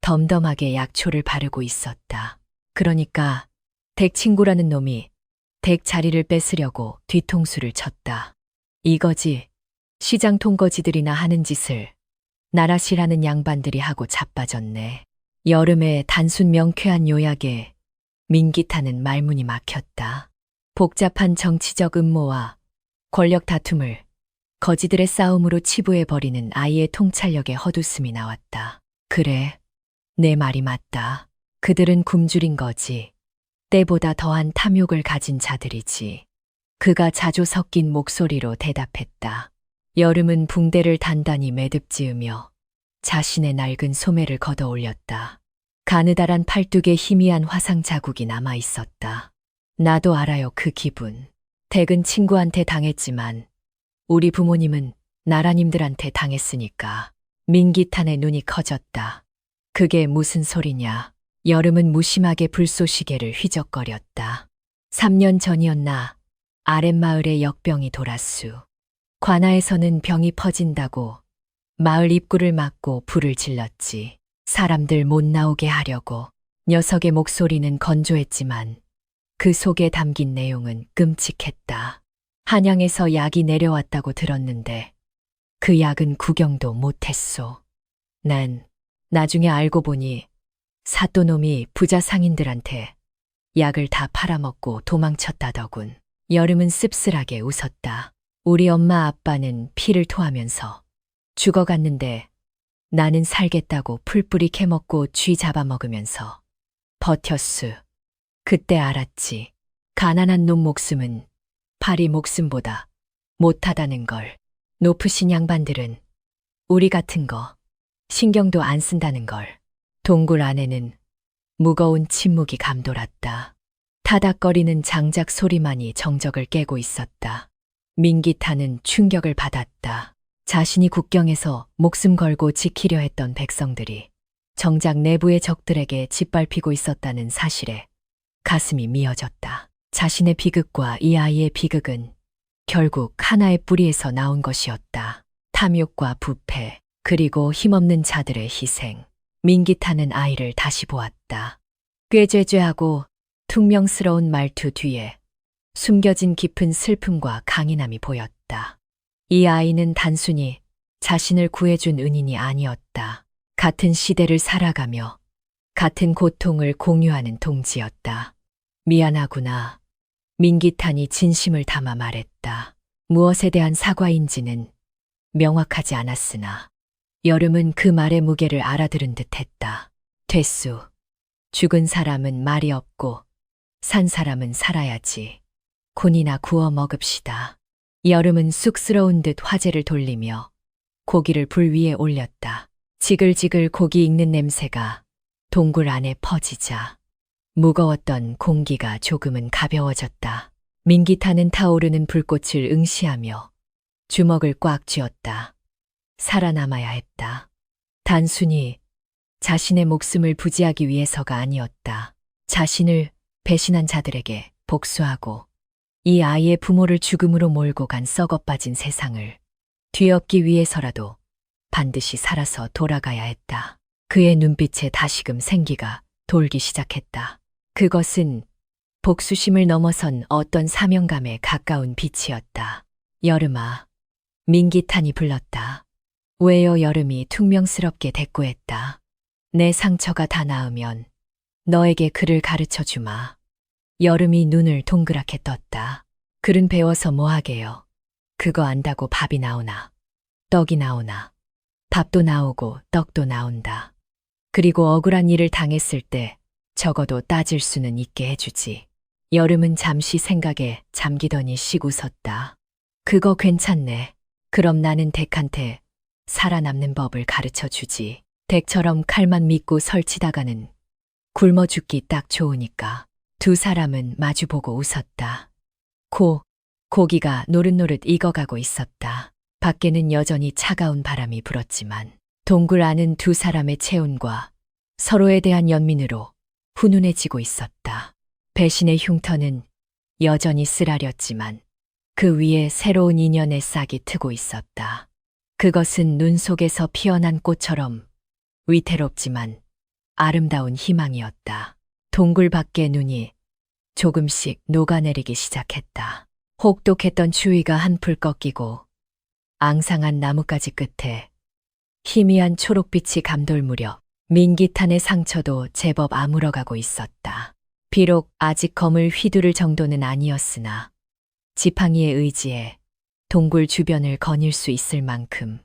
덤덤하게 약초를 바르고 있었다. 그러니까 댁 친구라는 놈이 댁 자리를 뺏으려고 뒤통수를 쳤다. 이거지. 시장 통거지들이나 하는 짓을 나라시라는 양반들이 하고 자빠졌네. 여름의 단순 명쾌한 요약에 민기탄은 말문이 막혔다. 복잡한 정치적 음모와 권력 다툼을 거지들의 싸움으로 치부해버리는 아이의 통찰력에 헛웃음이 나왔다. 그래, 내 말이 맞다. 그들은 굶주린 거지. 때보다 더한 탐욕을 가진 자들이지. 그가 자주 섞인 목소리로 대답했다. 여름은 붕대를 단단히 매듭지으며 자신의 낡은 소매를 걷어 올렸다. 가느다란 팔뚝에 희미한 화상 자국이 남아 있었다. 나도 알아요, 그 기분. 댁은 친구한테 당했지만 우리 부모님은 나라님들한테 당했으니까. 민기탄의 눈이 커졌다. 그게 무슨 소리냐. 여름은 무심하게 불쏘시개를 휘적거렸다. 3년 전이었나 아랫마을에 역병이 돌았수. 관아에서는 병이 퍼진다고 마을 입구를 막고 불을 질렀지. 사람들 못 나오게 하려고. 녀석의 목소리는 건조했지만 그 속에 담긴 내용은 끔찍했다. 한양에서 약이 내려왔다고 들었는데 그 약은 구경도 못했소. 난 나중에 알고 보니 사또놈이 부자 상인들한테 약을 다 팔아먹고 도망쳤다더군. 여름은 씁쓸하게 웃었다. 우리 엄마 아빠는 피를 토하면서 죽어갔는데 나는 살겠다고 풀뿌리 캐먹고 쥐 잡아먹으면서 버텼수. 그때 알았지. 가난한 놈 목숨은 파리 목숨보다 못하다는 걸. 높으신 양반들은 우리 같은 거 신경도 안 쓴다는 걸. 동굴 안에는 무거운 침묵이 감돌았다. 타닥거리는 장작 소리만이 정적을 깨고 있었다. 민기탄은 충격을 받았다. 자신이 국경에서 목숨 걸고 지키려 했던 백성들이 정작 내부의 적들에게 짓밟히고 있었다는 사실에 가슴이 미어졌다. 자신의 비극과 이 아이의 비극은 결국 하나의 뿌리에서 나온 것이었다. 탐욕과 부패, 그리고 힘없는 자들의 희생. 민기탄은 아이를 다시 보았다. 꾀죄죄하고 퉁명스러운 말투 뒤에 숨겨진 깊은 슬픔과 강인함이 보였다. 이 아이는 단순히 자신을 구해준 은인이 아니었다. 같은 시대를 살아가며 같은 고통을 공유하는 동지였다. 미안하구나. 민기탄이 진심을 담아 말했다. 무엇에 대한 사과인지는 명확하지 않았으나 여름은 그 말의 무게를 알아들은 듯했다. 됐수. 죽은 사람은 말이 없고 산 사람은 살아야지. 곤이나 구워 먹읍시다. 여름은 쑥스러운 듯 화제를 돌리며 고기를 불 위에 올렸다. 지글지글 고기 익는 냄새가 동굴 안에 퍼지자 무거웠던 공기가 조금은 가벼워졌다. 민기탄은 타오르는 불꽃을 응시하며 주먹을 꽉 쥐었다. 살아남아야 했다. 단순히 자신의 목숨을 부지하기 위해서가 아니었다. 자신을 배신한 자들에게 복수하고 이 아이의 부모를 죽음으로 몰고 간 썩어빠진 세상을 뒤엎기 위해서라도 반드시 살아서 돌아가야 했다. 그의 눈빛에 다시금 생기가 돌기 시작했다. 그것은 복수심을 넘어선 어떤 사명감에 가까운 빛이었다. 여름아, 민기탄이 불렀다. 왜요? 여름이 퉁명스럽게 대꾸했다. 내 상처가 다 나으면 너에게 글을 가르쳐 주마. 여름이 눈을 동그랗게 떴다. 글은 배워서 뭐하게요. 그거 안다고 밥이 나오나, 떡이 나오나, 밥도 나오고 떡도 나온다. 그리고 억울한 일을 당했을 때 적어도 따질 수는 있게 해주지. 여름은 잠시 생각에 잠기더니 씩 웃었다. 그거 괜찮네. 그럼 나는 덱한테 살아남는 법을 가르쳐 주지. 덱처럼 칼만 믿고 설치다가는 굶어 죽기 딱 좋으니까. 두 사람은 마주보고 웃었다. 고기가 노릇노릇 익어가고 있었다. 밖에는 여전히 차가운 바람이 불었지만 동굴 안은 두 사람의 체온과 서로에 대한 연민으로 훈훈해지고 있었다. 배신의 흉터는 여전히 쓰라렸지만 그 위에 새로운 인연의 싹이 트고 있었다. 그것은 눈 속에서 피어난 꽃처럼 위태롭지만 아름다운 희망이었다. 동굴 밖의 눈이 조금씩 녹아내리기 시작했다. 혹독했던 추위가 한풀 꺾이고 앙상한 나뭇가지 끝에 희미한 초록빛이 감돌 무렵 민기탄의 상처도 제법 아물어가고 있었다. 비록 아직 검을 휘두를 정도는 아니었으나 지팡이의 의지에 동굴 주변을 거닐 수 있을 만큼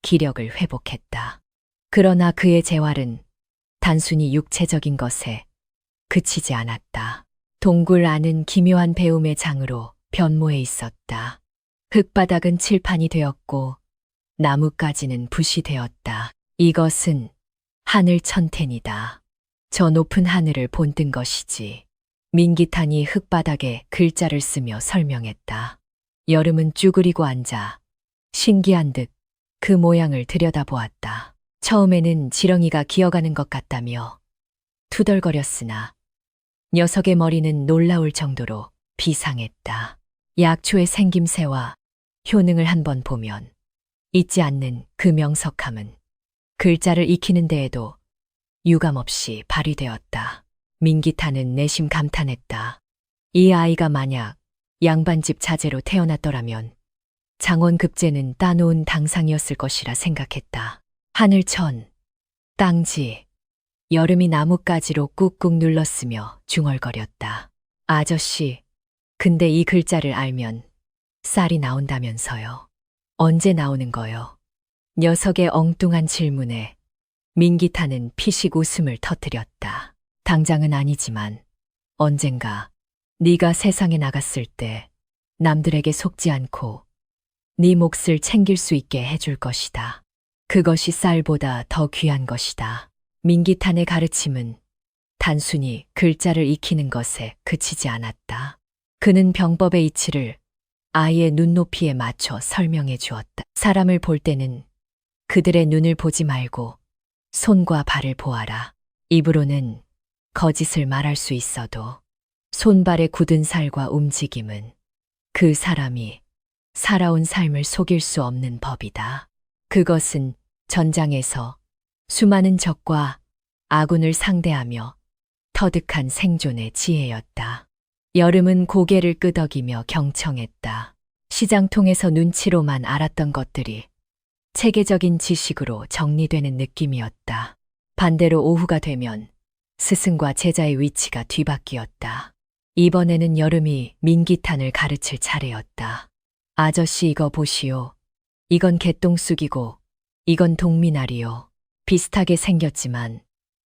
기력을 회복했다. 그러나 그의 재활은 단순히 육체적인 것에 그치지 않았다. 동굴 안은 기묘한 배움의 장으로 변모해 있었다. 흙바닥은 칠판이 되었고 나뭇가지는 붓이 되었다. 이것은 하늘 천텐이다. 저 높은 하늘을 본뜬 것이지. 민기탄이 흙바닥에 글자를 쓰며 설명했다. 여름은 쭈그리고 앉아 신기한 듯 그 모양을 들여다보았다. 처음에는 지렁이가 기어가는 것 같다며 투덜거렸으나 녀석의 머리는 놀라울 정도로 비상했다. 약초의 생김새와 효능을 한번 보면 잊지 않는 그 명석함은 글자를 익히는 데에도 유감없이 발휘되었다. 민기탄은 내심 감탄했다. 이 아이가 만약 양반집 자제로 태어났더라면 장원급제는 따놓은 당상이었을 것이라 생각했다. 하늘천, 땅지, 여름이 나뭇가지로 꾹꾹 눌렀으며 중얼거렸다. 아저씨, 근데 이 글자를 알면 쌀이 나온다면서요. 언제 나오는 거요? 녀석의 엉뚱한 질문에 민기탄은 피식 웃음을 터뜨렸다. 당장은 아니지만 언젠가 네가 세상에 나갔을 때 남들에게 속지 않고 네 몫을 챙길 수 있게 해줄 것이다. 그것이 쌀보다 더 귀한 것이다. 민기탄의 가르침은 단순히 글자를 익히는 것에 그치지 않았다. 그는 병법의 이치를 아이의 눈높이에 맞춰 설명해 주었다. 사람을 볼 때는 그들의 눈을 보지 말고 손과 발을 보아라. 입으로는 거짓을 말할 수 있어도 손발의 굳은 살과 움직임은 그 사람이 살아온 삶을 속일 수 없는 법이다. 그것은 전장에서 수많은 적과 아군을 상대하며 터득한 생존의 지혜였다. 여름은 고개를 끄덕이며 경청했다. 시장통에서 눈치로만 알았던 것들이 체계적인 지식으로 정리되는 느낌이었다. 반대로 오후가 되면 스승과 제자의 위치가 뒤바뀌었다. 이번에는 여름이 민기탄을 가르칠 차례였다. 아저씨 이거 보시오. 이건 개똥쑥이고 이건 동미나리요. 비슷하게 생겼지만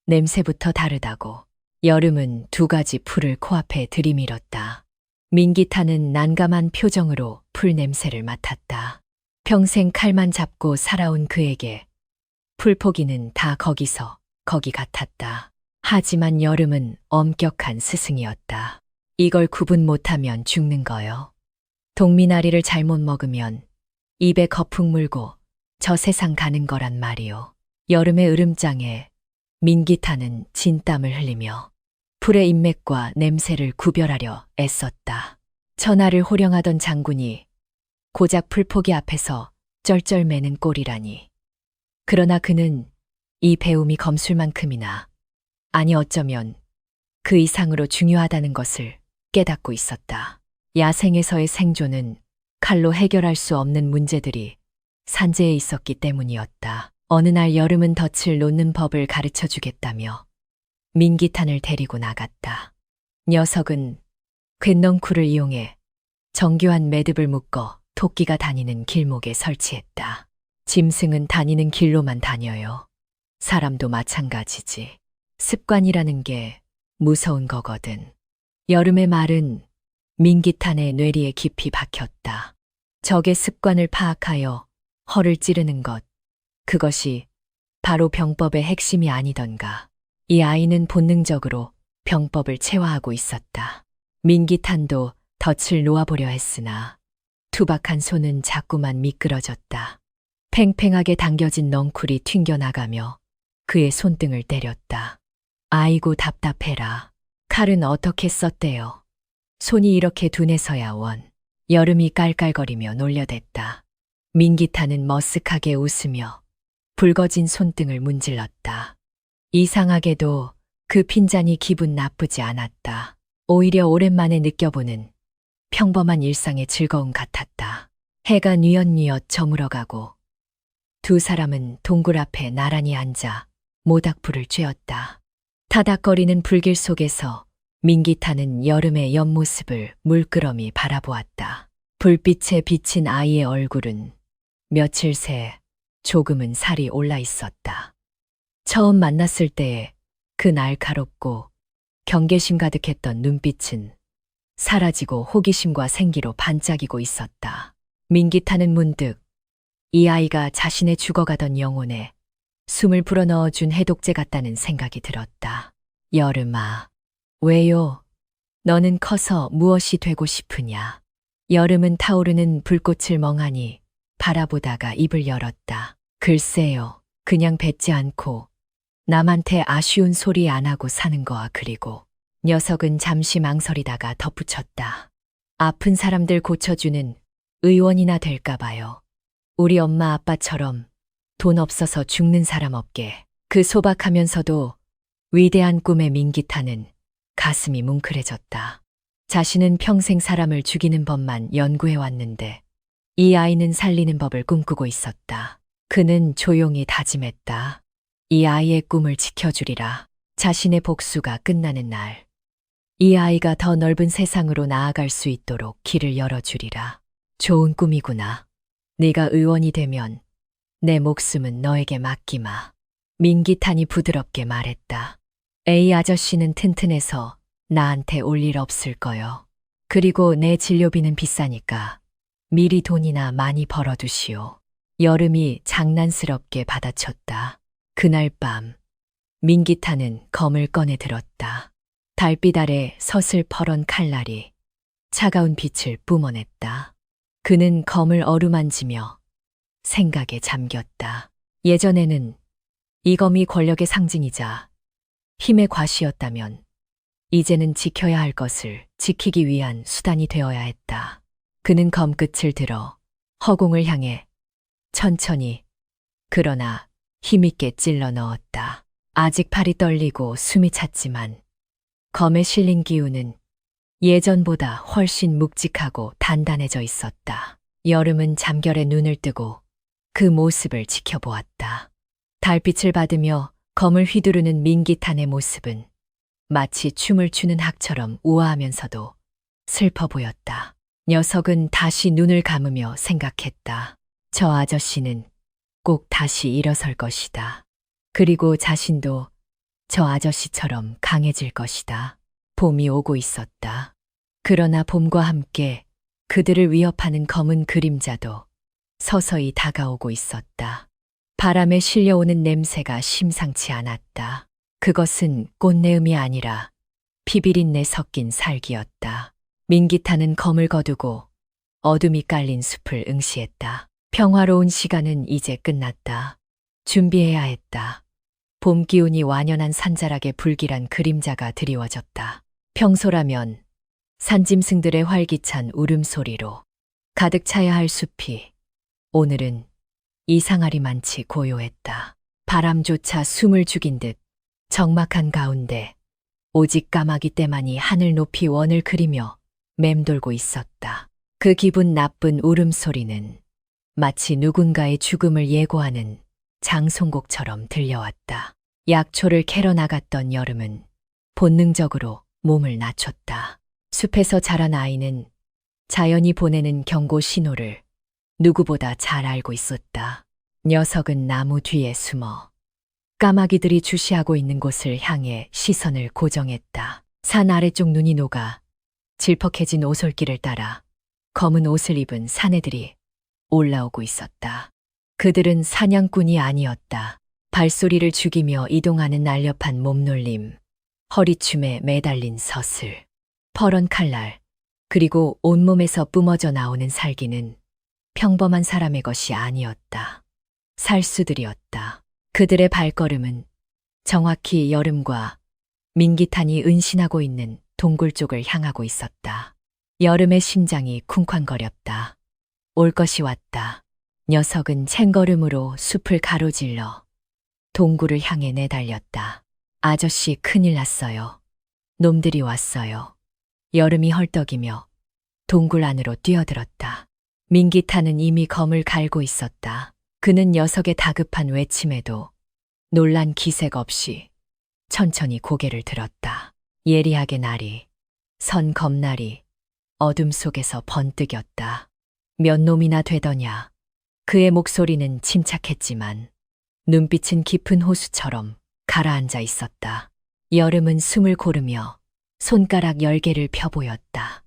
냄새부터 다르다고. 여름은 두 가지 풀을 코앞에 들이밀었다. 민기탄은 난감한 표정으로 풀 냄새를 맡았다. 평생 칼만 잡고 살아온 그에게 풀포기는 다 거기서 거기 같았다. 하지만 여름은 엄격한 스승이었다. 이걸 구분 못하면 죽는 거요. 동미나리를 잘못 먹으면 입에 거품 물고 저 세상 가는 거란 말이요. 여름의 으름장에 민기탄은 진땀을 흘리며 풀의 인맥과 냄새를 구별하려 애썼다. 천하를 호령하던 장군이 고작 풀포기 앞에서 쩔쩔매는 꼴이라니. 그러나 그는 이 배움이 검술만큼이나, 아니 어쩌면 그 이상으로 중요하다는 것을 깨닫고 있었다. 야생에서의 생존은 칼로 해결할 수 없는 문제들이 산재에 있었기 때문이었다. 어느 날 여름은 덫을 놓는 법을 가르쳐 주겠다며 민기탄을 데리고 나갔다. 녀석은 괸넝쿨을 이용해 정교한 매듭을 묶어 토끼가 다니는 길목에 설치했다. 짐승은 다니는 길로만 다녀요. 사람도 마찬가지지. 습관이라는 게 무서운 거거든. 여름의 말은 민기탄의 뇌리에 깊이 박혔다. 적의 습관을 파악하여 허를 찌르는 것, 그것이 바로 병법의 핵심이 아니던가. 이 아이는 본능적으로 병법을 체화하고 있었다. 민기탄도 덫을 놓아보려 했으나 투박한 손은 자꾸만 미끄러졌다. 팽팽하게 당겨진 넝쿨이 튕겨나가며 그의 손등을 때렸다. 아이고 답답해라. 칼은 어떻게 썼대요? 손이 이렇게 둔해서야 원. 여름이 깔깔거리며 놀려댔다. 민기탄은 머쓱하게 웃으며 붉어진 손등을 문질렀다. 이상하게도 그 핀잔이 기분 나쁘지 않았다. 오히려 오랜만에 느껴보는 평범한 일상의 즐거움 같았다. 해가 뉘엿뉘엿 저물어가고 두 사람은 동굴 앞에 나란히 앉아 모닥불을 쬐었다. 타닥거리는 불길 속에서 민기탄은 여름의 옆모습을 물끄러미 바라보았다. 불빛에 비친 아이의 얼굴은 며칠 새 조금은 살이 올라 있었다. 처음 만났을 때의 그 날카롭고 경계심 가득했던 눈빛은 사라지고 호기심과 생기로 반짝이고 있었다. 민기탄은 문득 이 아이가 자신의 죽어가던 영혼에 숨을 불어넣어준 해독제 같다는 생각이 들었다. 여름아, 왜요? 너는 커서 무엇이 되고 싶으냐? 여름은 타오르는 불꽃을 멍하니 바라보다가 입을 열었다. 글쎄요, 그냥 뱉지 않고 남한테 아쉬운 소리 안 하고 사는 거야. 그리고 녀석은 잠시 망설이다가 덧붙였다. 아픈 사람들 고쳐주는 의원이나 될까 봐요. 우리 엄마 아빠처럼 돈 없어서 죽는 사람 없게. 그 소박하면서도 위대한 꿈의 민기타는 가슴이 뭉클해졌다. 자신은 평생 사람을 죽이는 법만 연구해 왔는데 이 아이는 살리는 법을 꿈꾸고 있었다. 그는 조용히 다짐했다. 이 아이의 꿈을 지켜주리라. 자신의 복수가 끝나는 날, 이 아이가 더 넓은 세상으로 나아갈 수 있도록 길을 열어주리라. 좋은 꿈이구나. 네가 의원이 되면 내 목숨은 너에게 맡기마. 민기탄이 부드럽게 말했다. 에이, 아저씨는 튼튼해서 나한테 올 일 없을 거요. 그리고 내 진료비는 비싸니까 미리 돈이나 많이 벌어두시오. 여름이 장난스럽게 받아쳤다. 그날 밤, 민기탄은 검을 꺼내 들었다. 달빛 아래 서슬퍼런 칼날이 차가운 빛을 뿜어냈다. 그는 검을 어루만지며 생각에 잠겼다. 예전에는 이 검이 권력의 상징이자 힘의 과시였다면 이제는 지켜야 할 것을 지키기 위한 수단이 되어야 했다. 그는 검끝을 들어 허공을 향해 천천히 그러나 힘있게 찔러 넣었다. 아직 팔이 떨리고 숨이 찼지만 검에 실린 기운은 예전보다 훨씬 묵직하고 단단해져 있었다. 여름은 잠결에 눈을 뜨고 그 모습을 지켜보았다. 달빛을 받으며 검을 휘두르는 민기탄의 모습은 마치 춤을 추는 학처럼 우아하면서도 슬퍼 보였다. 녀석은 다시 눈을 감으며 생각했다. 저 아저씨는 꼭 다시 일어설 것이다. 그리고 자신도 저 아저씨처럼 강해질 것이다. 봄이 오고 있었다. 그러나 봄과 함께 그들을 위협하는 검은 그림자도 서서히 다가오고 있었다. 바람에 실려오는 냄새가 심상치 않았다. 그것은 꽃내음이 아니라 피비린내 섞인 살기였다. 민기탄은 검을 거두고 어둠이 깔린 숲을 응시했다. 평화로운 시간은 이제 끝났다. 준비해야 했다. 봄 기운이 완연한 산자락에 불길한 그림자가 드리워졌다. 평소라면 산짐승들의 활기찬 울음소리로 가득 차야 할 숲이 오늘은 이상하리만치 고요했다. 바람조차 숨을 죽인 듯 적막한 가운데 오직 까마귀 떼만이 하늘 높이 원을 그리며 맴돌고 있었다. 그 기분 나쁜 울음소리는 마치 누군가의 죽음을 예고하는 장송곡처럼 들려왔다. 약초를 캐러 나갔던 여름은 본능적으로 몸을 낮췄다. 숲에서 자란 아이는 자연이 보내는 경고 신호를 누구보다 잘 알고 있었다. 녀석은 나무 뒤에 숨어 까마귀들이 주시하고 있는 곳을 향해 시선을 고정했다. 산 아래쪽 눈이 녹아 질퍽해진 오솔길을 따라 검은 옷을 입은 사내들이 올라오고 있었다. 그들은 사냥꾼이 아니었다. 발소리를 죽이며 이동하는 날렵한 몸놀림, 허리춤에 매달린 서슬, 퍼런 칼날, 그리고 온몸에서 뿜어져 나오는 살기는 평범한 사람의 것이 아니었다. 살수들이었다. 그들의 발걸음은 정확히 여름과 민기탄이 은신하고 있는 동굴 쪽을 향하고 있었다. 여름의 심장이 쿵쾅거렸다. 올 것이 왔다. 녀석은 챙걸음으로 숲을 가로질러 동굴을 향해 내달렸다. 아저씨, 큰일 났어요. 놈들이 왔어요. 여름이 헐떡이며 동굴 안으로 뛰어들었다. 민기탄은 이미 검을 갈고 있었다. 그는 녀석의 다급한 외침에도 놀란 기색 없이 천천히 고개를 들었다. 예리하게 날이 선 검날이 어둠 속에서 번뜩였다. 몇 놈이나 되더냐. 그의 목소리는 침착했지만 눈빛은 깊은 호수처럼 가라앉아 있었다. 여름은 숨을 고르며 손가락 10개를 펴보였다.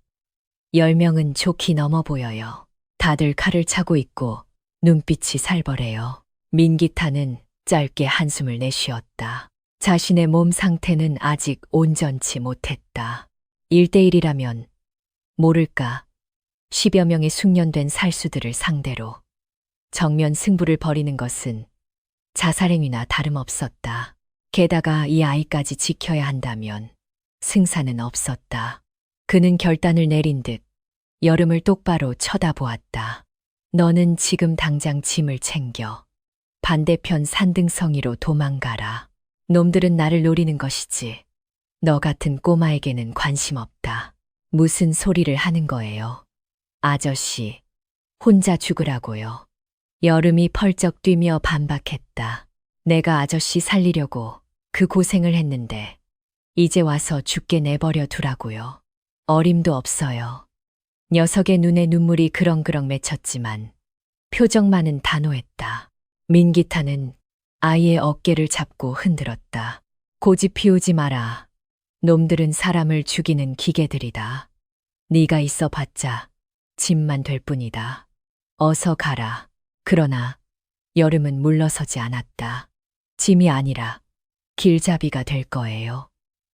10명은 좋게 넘어 보여요. 다들 칼을 차고 있고 눈빛이 살벌해요. 민기탄은 짧게 한숨을 내쉬었다. 자신의 몸 상태는 아직 온전치 못했다. 1대1이라면 모를까 10여 명의 숙련된 살수들을 상대로 정면 승부를 벌이는 것은 자살행위나 다름없었다. 게다가 이 아이까지 지켜야 한다면 승산은 없었다. 그는 결단을 내린 듯 여름을 똑바로 쳐다보았다. 너는 지금 당장 짐을 챙겨 반대편 산등성이로 도망가라. 놈들은 나를 노리는 것이지. 너 같은 꼬마에게는 관심 없다. 무슨 소리를 하는 거예요? 아저씨, 혼자 죽으라고요. 여름이 펄쩍 뛰며 반박했다. 내가 아저씨 살리려고 그 고생을 했는데 이제 와서 죽게 내버려 두라고요. 어림도 없어요. 녀석의 눈에 눈물이 그렁그렁 맺혔지만 표정만은 단호했다. 민기타는 아이의 어깨를 잡고 흔들었다. 고집 피우지 마라. 놈들은 사람을 죽이는 기계들이다. 네가 있어봤자 짐만 될 뿐이다. 어서 가라. 그러나 여름은 물러서지 않았다. 짐이 아니라 길잡이가 될 거예요.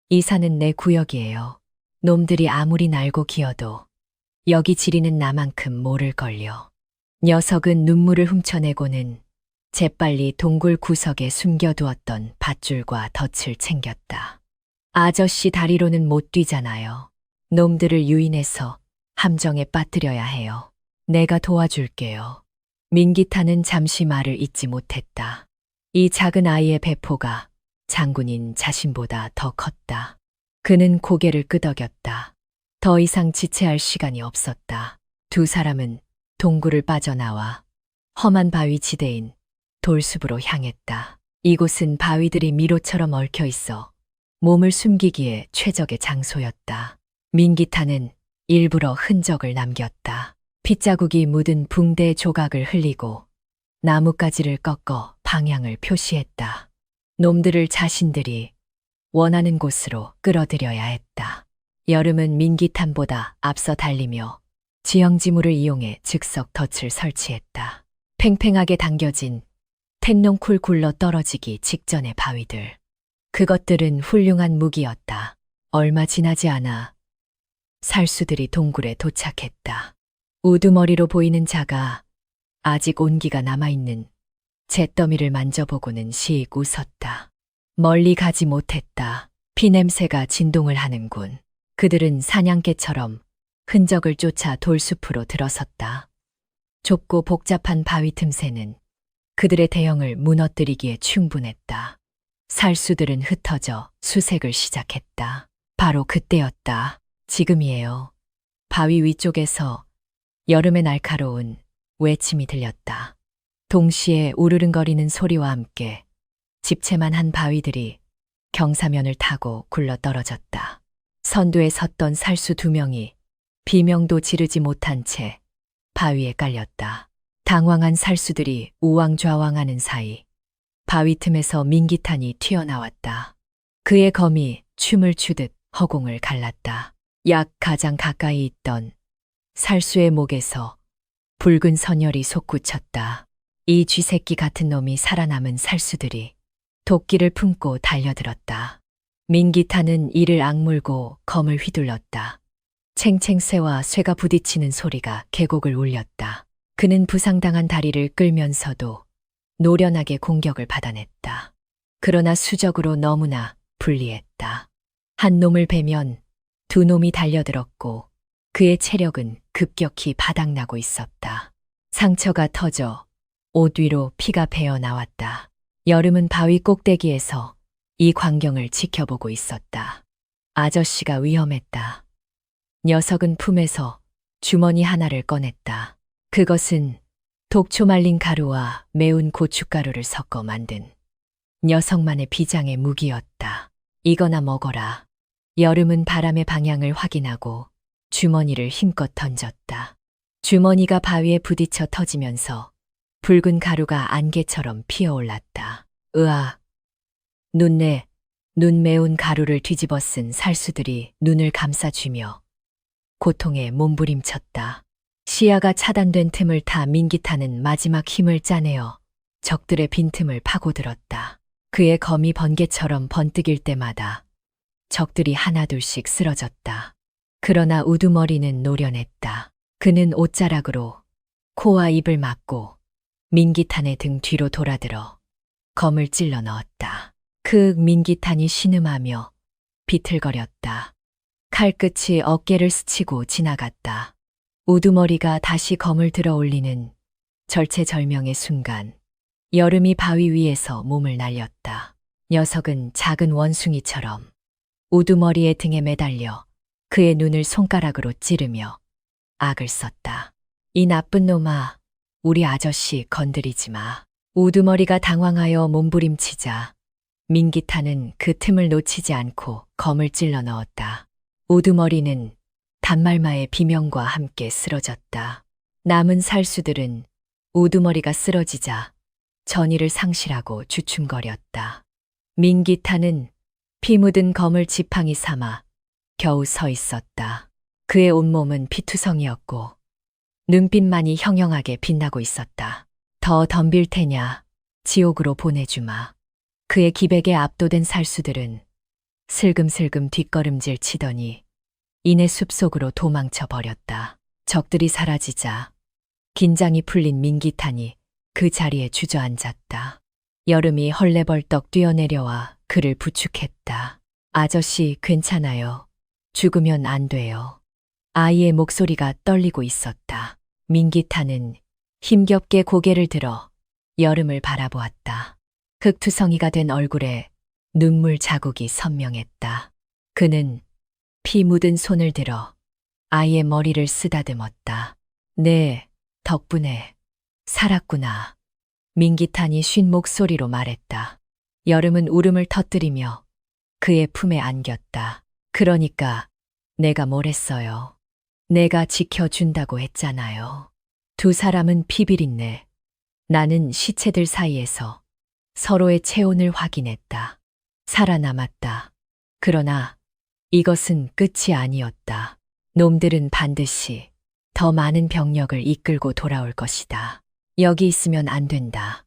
이 산은 내 구역이에요. 놈들이 아무리 날고 기어도 여기 지리는 나만큼 모를걸요. 녀석은 눈물을 훔쳐내고는 재빨리 동굴 구석에 숨겨두었던 밧줄과 덫을 챙겼다. 아저씨 다리로는 못 뛰잖아요. 놈들을 유인해서 함정에 빠뜨려야 해요. 내가 도와줄게요. 민기타는 잠시 말을 잇지 못했다. 이 작은 아이의 배포가 장군인 자신보다 더 컸다. 그는 고개를 끄덕였다. 더 이상 지체할 시간이 없었다. 두 사람은 동굴을 빠져나와 험한 바위 지대인 돌숲으로 향했다. 이곳은 바위들이 미로처럼 얽혀 있어 몸을 숨기기에 최적의 장소였다. 민기타는 일부러 흔적을 남겼다. 핏자국이 묻은 붕대 조각을 흘리고 나뭇가지를 꺾어 방향을 표시했다. 놈들을 자신들이 원하는 곳으로 끌어들여야 했다. 여름은 민기탄보다 앞서 달리며 지형지물을 이용해 즉석 덫을 설치했다. 팽팽하게 당겨진 텐농쿨 굴러 떨어지기 직전의 바위들. 그것들은 훌륭한 무기였다. 얼마 지나지 않아 살수들이 동굴에 도착했다. 우두머리로 보이는 자가 아직 온기가 남아있는 잿더미를 만져보고는 씩 웃었다. 멀리 가지 못했다. 피냄새가 진동을 하는군. 그들은 사냥개처럼 흔적을 쫓아 돌숲으로 들어섰다. 좁고 복잡한 바위 틈새는 그들의 대형을 무너뜨리기에 충분했다. 살수들은 흩어져 수색을 시작했다. 바로 그때였다. 지금이에요. 바위 위쪽에서 여름의 날카로운 외침이 들렸다. 동시에 우르릉거리는 소리와 함께 집채만 한 바위들이 경사면을 타고 굴러떨어졌다. 선두에 섰던 살수 2명이 비명도 지르지 못한 채 바위에 깔렸다. 당황한 살수들이 우왕좌왕하는 사이 바위 틈에서 민기탄이 튀어나왔다. 그의 검이 춤을 추듯 허공을 갈랐다. 약 가장 가까이 있던 살수의 목에서 붉은 선혈이 솟구쳤다. 이 쥐새끼 같은 놈이 살아남은 살수들이 도끼를 품고 달려들었다. 민기탄은 이를 악물고 검을 휘둘렀다. 챙챙새와 쇠가 부딪히는 소리가 계곡을 울렸다. 그는 부상당한 다리를 끌면서도 노련하게 공격을 받아냈다. 그러나 수적으로 너무나 불리했다. 한 놈을 베면 2놈이 달려들었고 그의 체력은 급격히 바닥나고 있었다. 상처가 터져 옷 위로 피가 배어 나왔다. 여름은 바위 꼭대기에서 이 광경을 지켜보고 있었다. 아저씨가 위험했다. 녀석은 품에서 주머니 하나를 꺼냈다. 그것은 독초 말린 가루와 매운 고춧가루를 섞어 만든 녀석만의 비장의 무기였다. 이거나 먹어라. 여름은 바람의 방향을 확인하고 주머니를 힘껏 던졌다. 주머니가 바위에 부딪혀 터지면서 붉은 가루가 안개처럼 피어올랐다. 으아! 눈 매운 가루를 뒤집어 쓴 살수들이 눈을 감싸쥐며 고통에 몸부림쳤다. 시야가 차단된 틈을 타 민기탄은 마지막 힘을 짜내어 적들의 빈틈을 파고들었다. 그의 검이 번개처럼 번뜩일 때마다 적들이 하나둘씩 쓰러졌다. 그러나 우두머리는 노련했다. 그는 옷자락으로 코와 입을 막고 민기탄의 등 뒤로 돌아들어 검을 찔러 넣었다. 민기탄이 신음하며 비틀거렸다. 칼끝이 어깨를 스치고 지나갔다. 우두머리가 다시 검을 들어 올리는 절체절명의 순간, 여름이 바위 위에서 몸을 날렸다. 녀석은 작은 원숭이처럼 우두머리의 등에 매달려 그의 눈을 손가락으로 찌르며 악을 썼다. 이 나쁜 놈아, 우리 아저씨 건드리지 마. 우두머리가 당황하여 몸부림치자 민기탄은 그 틈을 놓치지 않고 검을 찔러 넣었다. 우두머리는 단말마의 비명과 함께 쓰러졌다. 남은 살수들은 우두머리가 쓰러지자 전의를 상실하고 주춤거렸다. 민기탄은 피 묻은 검을 지팡이 삼아 겨우 서 있었다. 그의 온몸은 피투성이었고 눈빛만이 형형하게 빛나고 있었다. 더 덤빌 테냐, 지옥으로 보내주마. 그의 기백에 압도된 살수들은 슬금슬금 뒷걸음질 치더니 이내 숲속으로 도망쳐 버렸다. 적들이 사라지자 긴장이 풀린 민기탄이 그 자리에 주저앉았다. 여름이 헐레벌떡 뛰어내려와 그를 부축했다. 아저씨, 괜찮아요. 죽으면 안 돼요. 아이의 목소리가 떨리고 있었다. 민기탄은 힘겹게 고개를 들어 여름을 바라보았다. 흑투성이가 된 얼굴에 눈물 자국이 선명했다. 그는 피 묻은 손을 들어 아이의 머리를 쓰다듬었다. 네, 덕분에 살았구나. 민기탄이 쉰 목소리로 말했다. 여름은 울음을 터뜨리며 그의 품에 안겼다. 그러니까 내가 뭘 했어요. 내가 지켜준다고 했잖아요. 두 사람은 피비린내. 나는 시체들 사이에서 서로의 체온을 확인했다. 살아남았다. 그러나 이것은 끝이 아니었다. 놈들은 반드시 더 많은 병력을 이끌고 돌아올 것이다. 여기 있으면 안 된다.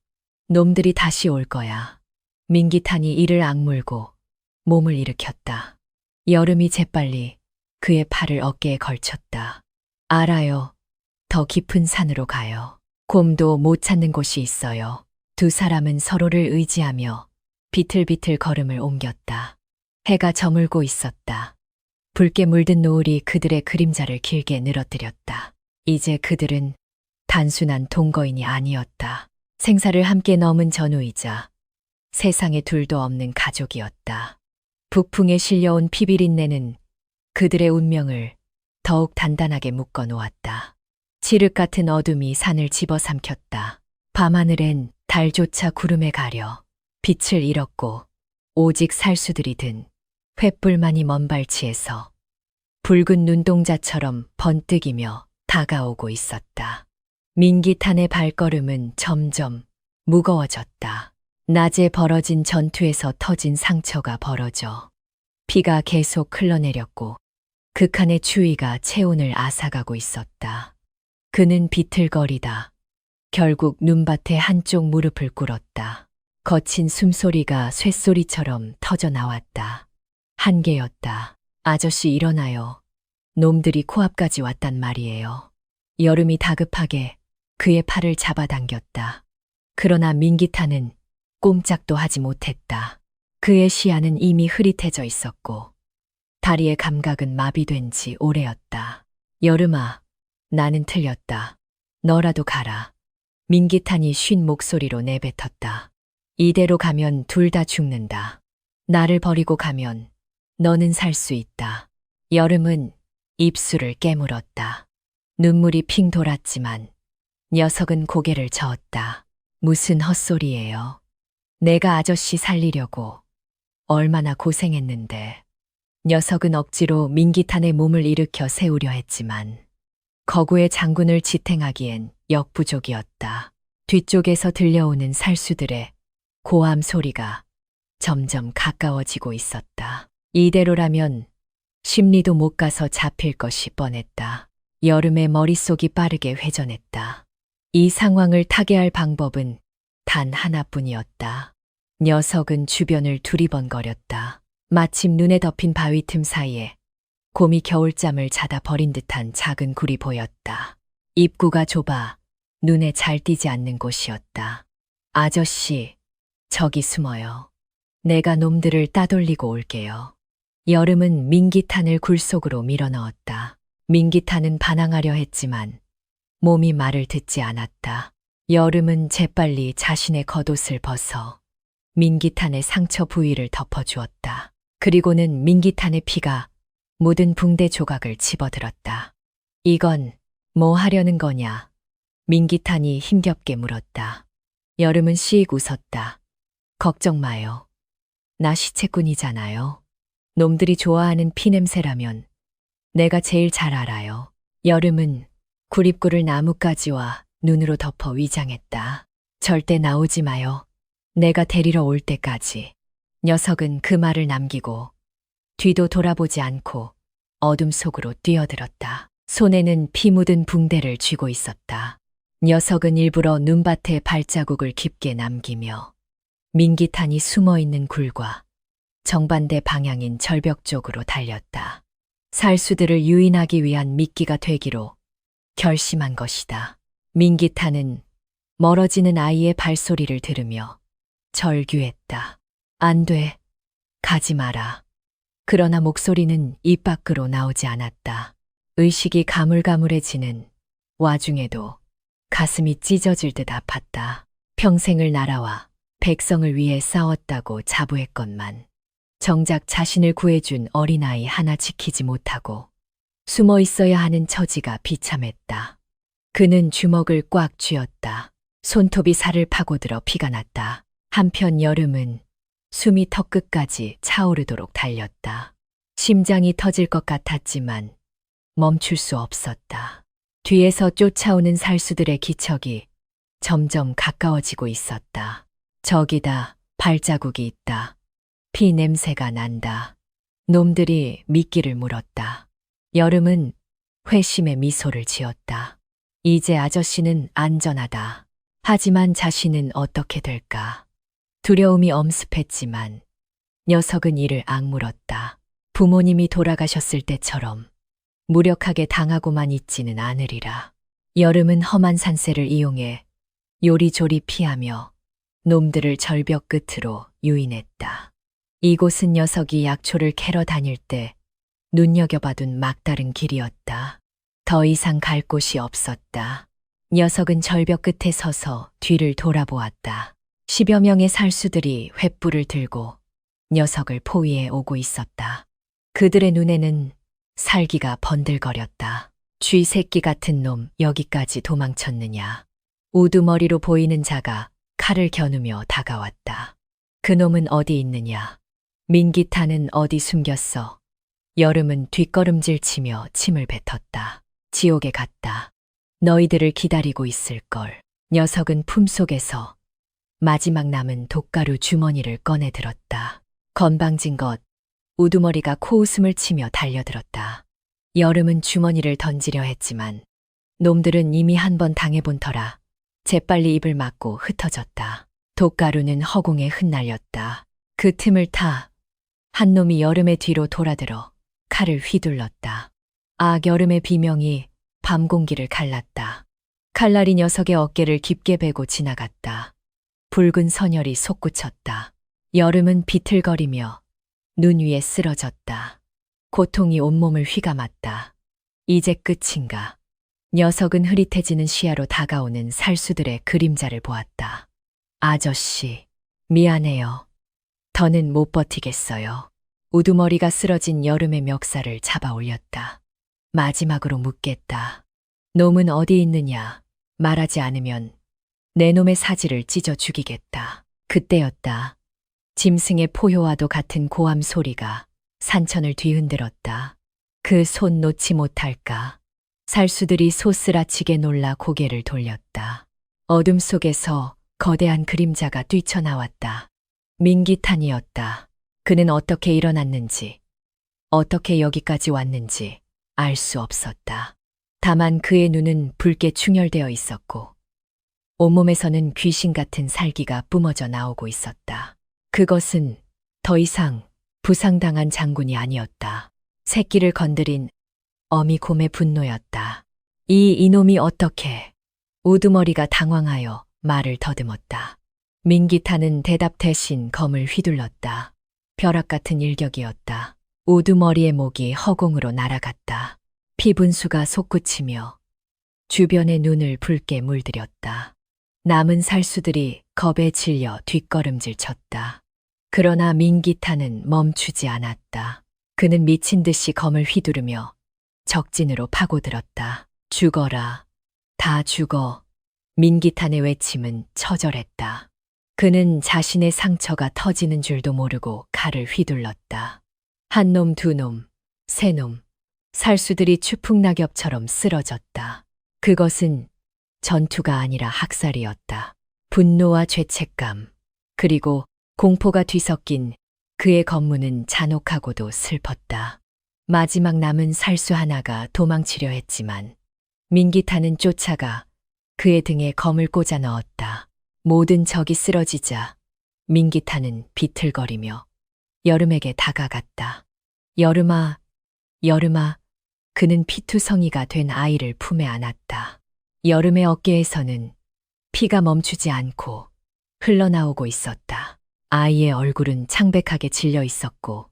놈들이 다시 올 거야. 민기탄이 이를 악물고 몸을 일으켰다. 여름이 재빨리 그의 팔을 어깨에 걸쳤다. 알아요. 더 깊은 산으로 가요. 곰도 못 찾는 곳이 있어요. 두 사람은 서로를 의지하며 비틀비틀 걸음을 옮겼다. 해가 저물고 있었다. 붉게 물든 노을이 그들의 그림자를 길게 늘어뜨렸다. 이제 그들은 단순한 동거인이 아니었다. 생사를 함께 넘은 전우이자 세상에 둘도 없는 가족이었다. 북풍에 실려온 피비린내는 그들의 운명을 더욱 단단하게 묶어 놓았다. 칠흑 같은 어둠이 산을 집어삼켰다. 밤하늘엔 달조차 구름에 가려 빛을 잃었고 오직 살수들이 든 횃불만이 먼 발치에서 붉은 눈동자처럼 번뜩이며 다가오고 있었다. 민기탄의 발걸음은 점점 무거워졌다. 낮에 벌어진 전투에서 터진 상처가 벌어져 피가 계속 흘러내렸고 극한의 추위가 체온을 앗아가고 있었다. 그는 비틀거리다 결국 눈밭에 한쪽 무릎을 꿇었다. 거친 숨소리가 쇳소리처럼 터져 나왔다. 한계였다. 아저씨 일어나요. 놈들이 코앞까지 왔단 말이에요. 여름이 다급하게 그의 팔을 잡아당겼다. 그러나 민기탄은 꼼짝도 하지 못했다. 그의 시야는 이미 흐릿해져 있었고 다리의 감각은 마비된 지 오래였다. 여름아, 나는 틀렸다. 너라도 가라. 민기탄이 쉰 목소리로 내뱉었다. 이대로 가면 둘 다 죽는다. 나를 버리고 가면 너는 살 수 있다. 여름은 입술을 깨물었다. 눈물이 핑 돌았지만 녀석은 고개를 저었다. 무슨 헛소리예요. 내가 아저씨 살리려고 얼마나 고생했는데. 녀석은 억지로 민기탄의 몸을 일으켜 세우려 했지만 거구의 장군을 지탱하기엔 역부족이었다. 뒤쪽에서 들려오는 살수들의 고함 소리가 점점 가까워지고 있었다. 이대로라면 심리도 못 가서 잡힐 것이 뻔했다. 여름의 머릿속이 빠르게 회전했다. 이 상황을 타개할 방법은 단 하나뿐이었다. 녀석은 주변을 두리번거렸다. 마침 눈에 덮인 바위 틈 사이에 곰이 겨울잠을 자다 버린 듯한 작은 굴이 보였다. 입구가 좁아 눈에 잘 띄지 않는 곳이었다. 아저씨, 저기 숨어요. 내가 놈들을 따돌리고 올게요. 여름은 민기탄을 굴 속으로 밀어넣었다. 민기탄은 반항하려 했지만 몸이 말을 듣지 않았다. 여름은 재빨리 자신의 겉옷을 벗어 민기탄의 상처 부위를 덮어주었다. 그리고는 민기탄의 피가 묻은 붕대 조각을 집어들었다. 이건 뭐 하려는 거냐? 민기탄이 힘겹게 물었다. 여름은 씩 웃었다. 걱정 마요. 나 시체꾼이잖아요. 놈들이 좋아하는 피냄새라면 내가 제일 잘 알아요. 여름은 구립구를 나뭇가지와 눈으로 덮어 위장했다. 절대 나오지 마요. 내가 데리러 올 때까지. 녀석은 그 말을 남기고 뒤도 돌아보지 않고 어둠 속으로 뛰어들었다. 손에는 피 묻은 붕대를 쥐고 있었다. 녀석은 일부러 눈밭에 발자국을 깊게 남기며 민기탄이 숨어있는 굴과 정반대 방향인 절벽 쪽으로 달렸다. 살수들을 유인하기 위한 미끼가 되기로 결심한 것이다. 민기탄은 멀어지는 아이의 발소리를 들으며 절규했다. 안 돼. 가지 마라. 그러나 목소리는 입 밖으로 나오지 않았다. 의식이 가물가물해지는 와중에도 가슴이 찢어질 듯 아팠다. 평생을 나라와 백성을 위해 싸웠다고 자부했건만 정작 자신을 구해준 어린아이 하나 지키지 못하고 숨어 있어야 하는 처지가 비참했다. 그는 주먹을 꽉 쥐었다. 손톱이 살을 파고들어 피가 났다. 한편 여름은 숨이 턱끝까지 차오르도록 달렸다. 심장이 터질 것 같았지만 멈출 수 없었다. 뒤에서 쫓아오는 살수들의 기척이 점점 가까워지고 있었다. 저기다, 발자국이 있다. 피 냄새가 난다. 놈들이 미끼를 물었다. 여름은 회심의 미소를 지었다. 이제 아저씨는 안전하다. 하지만 자신은 어떻게 될까? 두려움이 엄습했지만 녀석은 이를 악물었다. 부모님이 돌아가셨을 때처럼 무력하게 당하고만 있지는 않으리라. 여름은 험한 산세를 이용해 요리조리 피하며 놈들을 절벽 끝으로 유인했다. 이곳은 녀석이 약초를 캐러 다닐 때 눈여겨봐둔 막다른 길이었다. 더 이상 갈 곳이 없었다. 녀석은 절벽 끝에 서서 뒤를 돌아보았다. 10여 명의 살수들이 횃불을 들고 녀석을 포위해 오고 있었다. 그들의 눈에는 살기가 번들거렸다. 쥐 새끼 같은 놈 여기까지 도망쳤느냐. 우두머리로 보이는 자가 칼을 겨누며 다가왔다. 그놈은 어디 있느냐. 민기탄은 어디 숨겼어. 여름은 뒷걸음질 치며 침을 뱉었다. 지옥에 갔다. 너희들을 기다리고 있을걸. 녀석은 품속에서 마지막 남은 독가루 주머니를 꺼내 들었다. 건방진 것. 우두머리가 코웃음을 치며 달려들었다. 여름은 주머니를 던지려 했지만 놈들은 이미 한 번 당해본 터라 재빨리 입을 막고 흩어졌다. 독가루는 허공에 흩날렸다. 그 틈을 타 한 놈이 여름의 뒤로 돌아들어 칼을 휘둘렀다. 여름의 비명이 밤 공기를 갈랐다. 칼날이 녀석의 어깨를 깊게 베고 지나갔다. 붉은 선혈이 솟구쳤다. 여름은 비틀거리며 눈 위에 쓰러졌다. 고통이 온몸을 휘감았다. 이제 끝인가. 녀석은 흐릿해지는 시야로 다가오는 살수들의 그림자를 보았다. 아저씨, 미안해요. 더는 못 버티겠어요. 우두머리가 쓰러진 여름의 멱살을 잡아 올렸다. 마지막으로 묻겠다. 놈은 어디 있느냐. 말하지 않으면 내 놈의 사지를 찢어 죽이겠다. 그때였다. 짐승의 포효와도 같은 고함 소리가 산천을 뒤흔들었다. 그 손 놓지 못할까. 살수들이 소스라치게 놀라 고개를 돌렸다. 어둠 속에서 거대한 그림자가 뛰쳐나왔다. 민기탄이었다. 그는 어떻게 일어났는지, 어떻게 여기까지 왔는지 알 수 없었다. 다만 그의 눈은 붉게 충혈되어 있었고 온몸에서는 귀신 같은 살기가 뿜어져 나오고 있었다. 그것은 더 이상 부상당한 장군이 아니었다. 새끼를 건드린 어미 곰의 분노였다. 이놈이 어떻게? 우두머리가 당황하여 말을 더듬었다. 민기탄은 대답 대신 검을 휘둘렀다. 벼락 같은 일격이었다. 우두머리의 목이 허공으로 날아갔다. 피분수가 솟구치며 주변의 눈을 붉게 물들였다. 남은 살수들이 겁에 질려 뒷걸음질 쳤다. 그러나 민기탄은 멈추지 않았다. 그는 미친 듯이 검을 휘두르며 적진으로 파고들었다. 죽어라. 다 죽어. 민기탄의 외침은 처절했다. 그는 자신의 상처가 터지는 줄도 모르고 칼을 휘둘렀다. 한 놈, 두 놈, 세 놈. 살수들이 추풍낙엽처럼 쓰러졌다. 그것은 전투가 아니라 학살이었다. 분노와 죄책감, 그리고 공포가 뒤섞인 그의 검문은 잔혹하고도 슬펐다. 마지막 남은 살수 하나가 도망치려 했지만 민기탄은 쫓아가 그의 등에 검을 꽂아 넣었다. 모든 적이 쓰러지자 민기탄은 비틀거리며 여름에게 다가갔다. 여름아, 여름아, 그는 피투성이가 된 아이를 품에 안았다. 여름의 어깨에서는 피가 멈추지 않고 흘러나오고 있었다. 아이의 얼굴은 창백하게 질려 있었고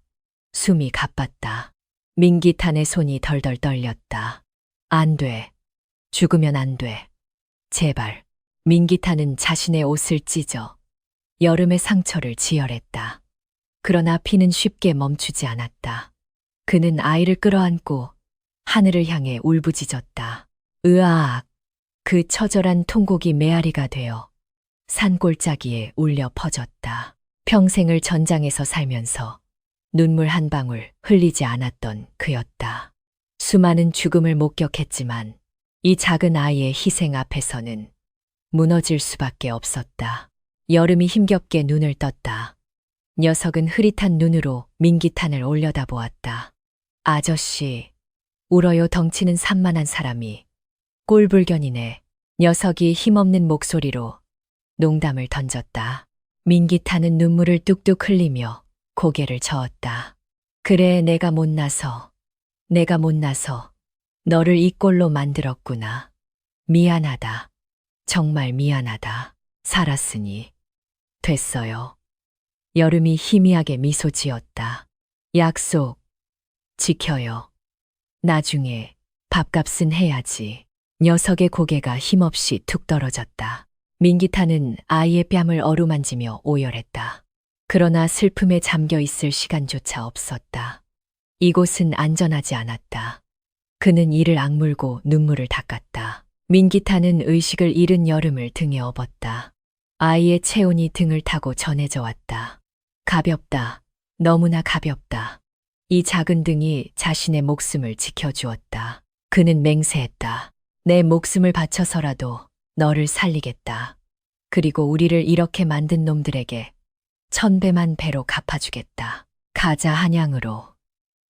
숨이 가빴다. 민기탄의 손이 덜덜 떨렸다. 안 돼. 죽으면 안 돼. 제발. 민기탄은 자신의 옷을 찢어 여름의 상처를 지혈했다. 그러나 피는 쉽게 멈추지 않았다. 그는 아이를 끌어안고 하늘을 향해 울부짖었다. 으악! 그 처절한 통곡이 메아리가 되어 산골짜기에 울려 퍼졌다. 평생을 전장에서 살면서 눈물 한 방울 흘리지 않았던 그였다. 수많은 죽음을 목격했지만 이 작은 아이의 희생 앞에서는 무너질 수밖에 없었다. 여름이 힘겹게 눈을 떴다. 녀석은 흐릿한 눈으로 민기탄을 올려다보았다. 아저씨, 울어요. 덩치는 산만한 사람이. 꼴불견이네. 녀석이 힘없는 목소리로 농담을 던졌다. 민기탄은 눈물을 뚝뚝 흘리며 고개를 저었다. 그래, 내가 못나서 너를 이 꼴로 만들었구나. 미안하다. 정말 미안하다. 살았으니 됐어요. 여름이 희미하게 미소 지었다. 약속 지켜요. 나중에 밥값은 해야지. 녀석의 고개가 힘없이 툭 떨어졌다. 민기탄은 아이의 뺨을 어루만지며 오열했다. 그러나 슬픔에 잠겨 있을 시간조차 없었다. 이곳은 안전하지 않았다. 그는 이를 악물고 눈물을 닦았다. 민기탄은 의식을 잃은 여름을 등에 업었다. 아이의 체온이 등을 타고 전해져 왔다. 가볍다. 너무나 가볍다. 이 작은 등이 자신의 목숨을 지켜주었다. 그는 맹세했다. 내 목숨을 바쳐서라도 너를 살리겠다. 그리고 우리를 이렇게 만든 놈들에게 1000배만 배로 갚아주겠다. 가자 한양으로.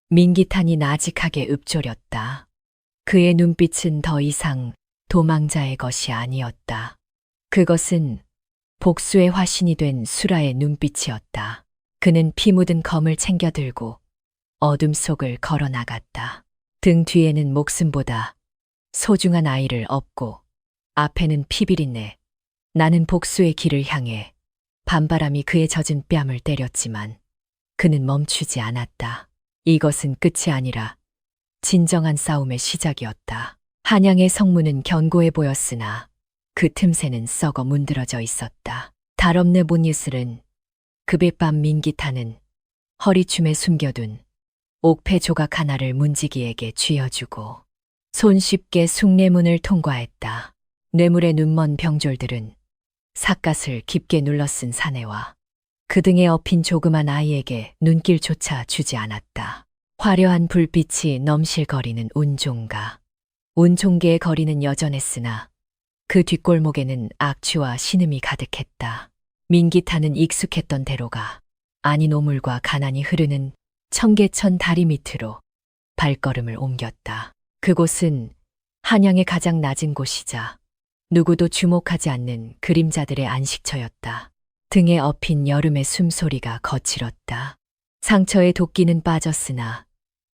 민기탄이 나직하게 읊조렸다. 그의 눈빛은 더 이상 도망자의 것이 아니었다. 그것은 복수의 화신이 된 수라의 눈빛이었다. 그는 피 묻은 검을 챙겨 들고 어둠 속을 걸어 나갔다. 등 뒤에는 목숨보다 소중한 아이를 업고 앞에는 피비린내. 나는 복수의 길을 향해 밤바람이 그의 젖은 뺨을 때렸지만 그는 멈추지 않았다. 이것은 끝이 아니라 진정한 싸움의 시작이었다. 한양의 성문은 견고해 보였으나 그 틈새는 썩어 문드러져 있었다. 달없는 못이슬은 그뱃밤 민기탄은 허리춤에 숨겨둔 옥패 조각 하나를 문지기에게 쥐어주고 손쉽게 숭례문을 통과했다. 뇌물에 눈먼 병졸들은 삿갓을 깊게 눌러쓴 사내와 그 등에 업힌 조그만 아이에게 눈길조차 주지 않았다. 화려한 불빛이 넘실거리는 운종가. 운종계의 거리는 여전했으나 그 뒷골목에는 악취와 신음이 가득했다. 민기탄은 익숙했던 대로가 아닌 오물과 가난이 흐르는 청계천 다리 밑으로 발걸음을 옮겼다. 그곳은 한양의 가장 낮은 곳이자 누구도 주목하지 않는 그림자들의 안식처였다. 등에 엎인 여름의 숨소리가 거칠었다. 상처에 도끼는 빠졌으나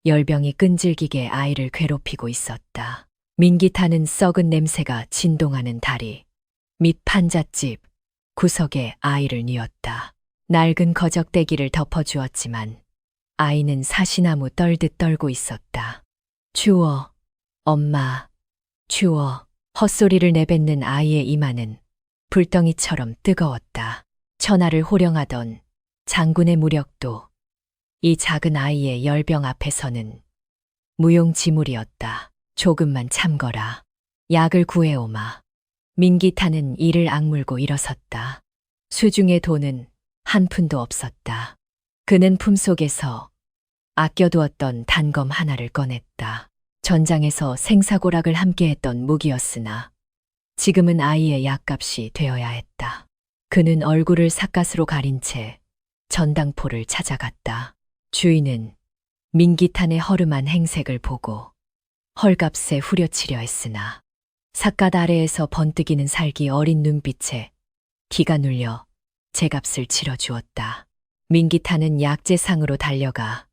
열병이 끈질기게 아이를 괴롭히고 있었다. 민기 타는 썩은 냄새가 진동하는 다리, 밑 판잣집, 구석에 아이를 뉘었다. 낡은 거적대기를 덮어주었지만 아이는 사시나무 떨듯 떨고 있었다. 추워, 엄마, 추워. 헛소리를 내뱉는 아이의 이마는 불덩이처럼 뜨거웠다. 천하를 호령하던 장군의 무력도 이 작은 아이의 열병 앞에서는 무용지물이었다. 조금만 참거라. 약을 구해오마. 민기타는 이를 악물고 일어섰다. 수중에 돈은 한 푼도 없었다. 그는 품속에서 아껴두었던 단검 하나를 꺼냈다. 전장에서 생사고락을 함께했던 무기였으나 지금은 아이의 약값이 되어야 했다. 그는 얼굴을 삿갓으로 가린 채 전당포를 찾아갔다. 주인은 민기탄의 허름한 행색을 보고 헐값에 후려치려 했으나 삿갓 아래에서 번뜩이는 살기 어린 눈빛에 기가 눌려 제값을 치러주었다. 민기탄은 약재상으로 달려가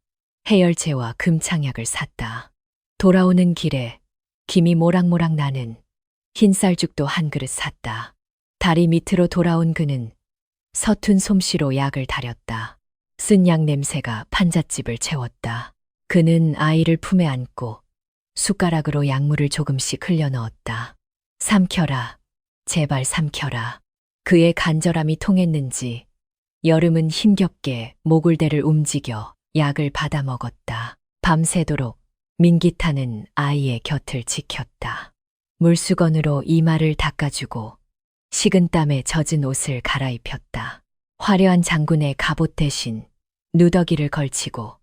해열제와 금창약을 샀다. 돌아오는 길에 김이 모락모락 나는 흰쌀죽도 한 그릇 샀다. 다리 밑으로 돌아온 그는 서툰 솜씨로 약을 다렸다. 쓴 약 냄새가 판잣집을 채웠다. 그는 아이를 품에 안고 숟가락으로 약물을 조금씩 흘려 넣었다. 삼켜라, 제발 삼켜라. 그의 간절함이 통했는지 여름은 힘겹게 모굴대를 움직여 약을 받아 먹었다. 밤새도록 민기타는 아이의 곁을 지켰다. 물수건으로 이마를 닦아주고 식은 땀에 젖은 옷을 갈아입혔다. 화려한 장군의 갑옷 대신 누더기를 걸치고